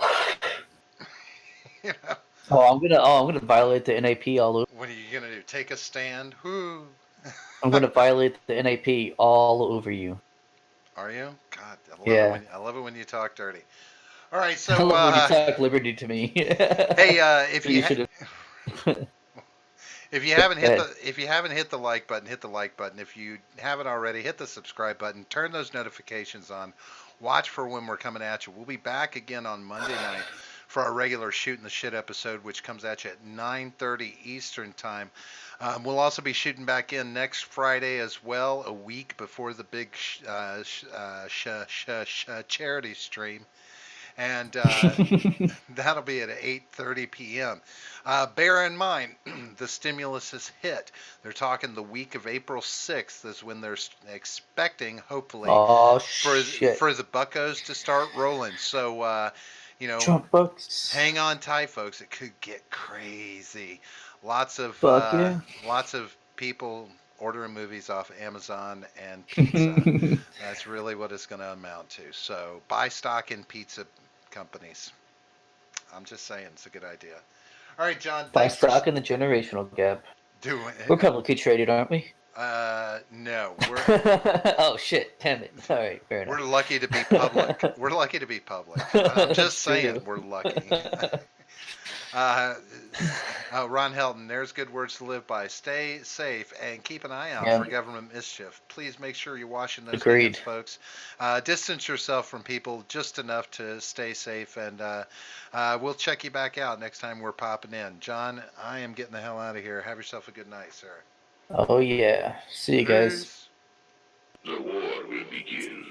B: I'm gonna violate the NAP all over.
A: What are you gonna do? Take a stand? Whoo!
B: I'm gonna violate the NAP all over you.
A: Are you? God, I love it when you talk dirty. All right, so
B: I love when you talk liberty to me.
A: Hey, if you if you haven't
B: Go
A: hit the like button, hit the like button. If you haven't already, hit the subscribe button. Turn those notifications on. Watch for when we're coming at you. We'll be back again on Monday night for our regular Shooting the Shit episode, which comes at you at 9:30 Eastern Time. We'll also be shooting back in next Friday as well, a week before the big charity stream. And that'll be at 8:30 p.m. Bear in mind, the stimulus has hit. They're talking the week of April 6th is when they're expecting, hopefully, for the buckos to start rolling. So,
B: Trump bucks.
A: Hang on tight, folks. It could get crazy. Lots of people ordering movies off Amazon and pizza. That's really what it's going to amount to. So buy stock in pizza companies. I'm just saying it's a good idea. All right, John.
B: Buy stock in the generational gap. We're publicly traded, aren't we?
A: No.
B: Oh shit! Damn it! All right, fair enough.
A: We're lucky to be public. We're lucky to be public. I'm just saying we're lucky. Ron Helton, there's good words to live by. Stay safe and keep an eye out for government mischief. Please make sure you're washing those hands, folks. Distance yourself from people just enough to stay safe, and we'll check you back out next time we're popping in. John, I am getting the hell out of here. Have yourself a good night, sir.
B: Oh yeah. See you guys.
C: The war will begin.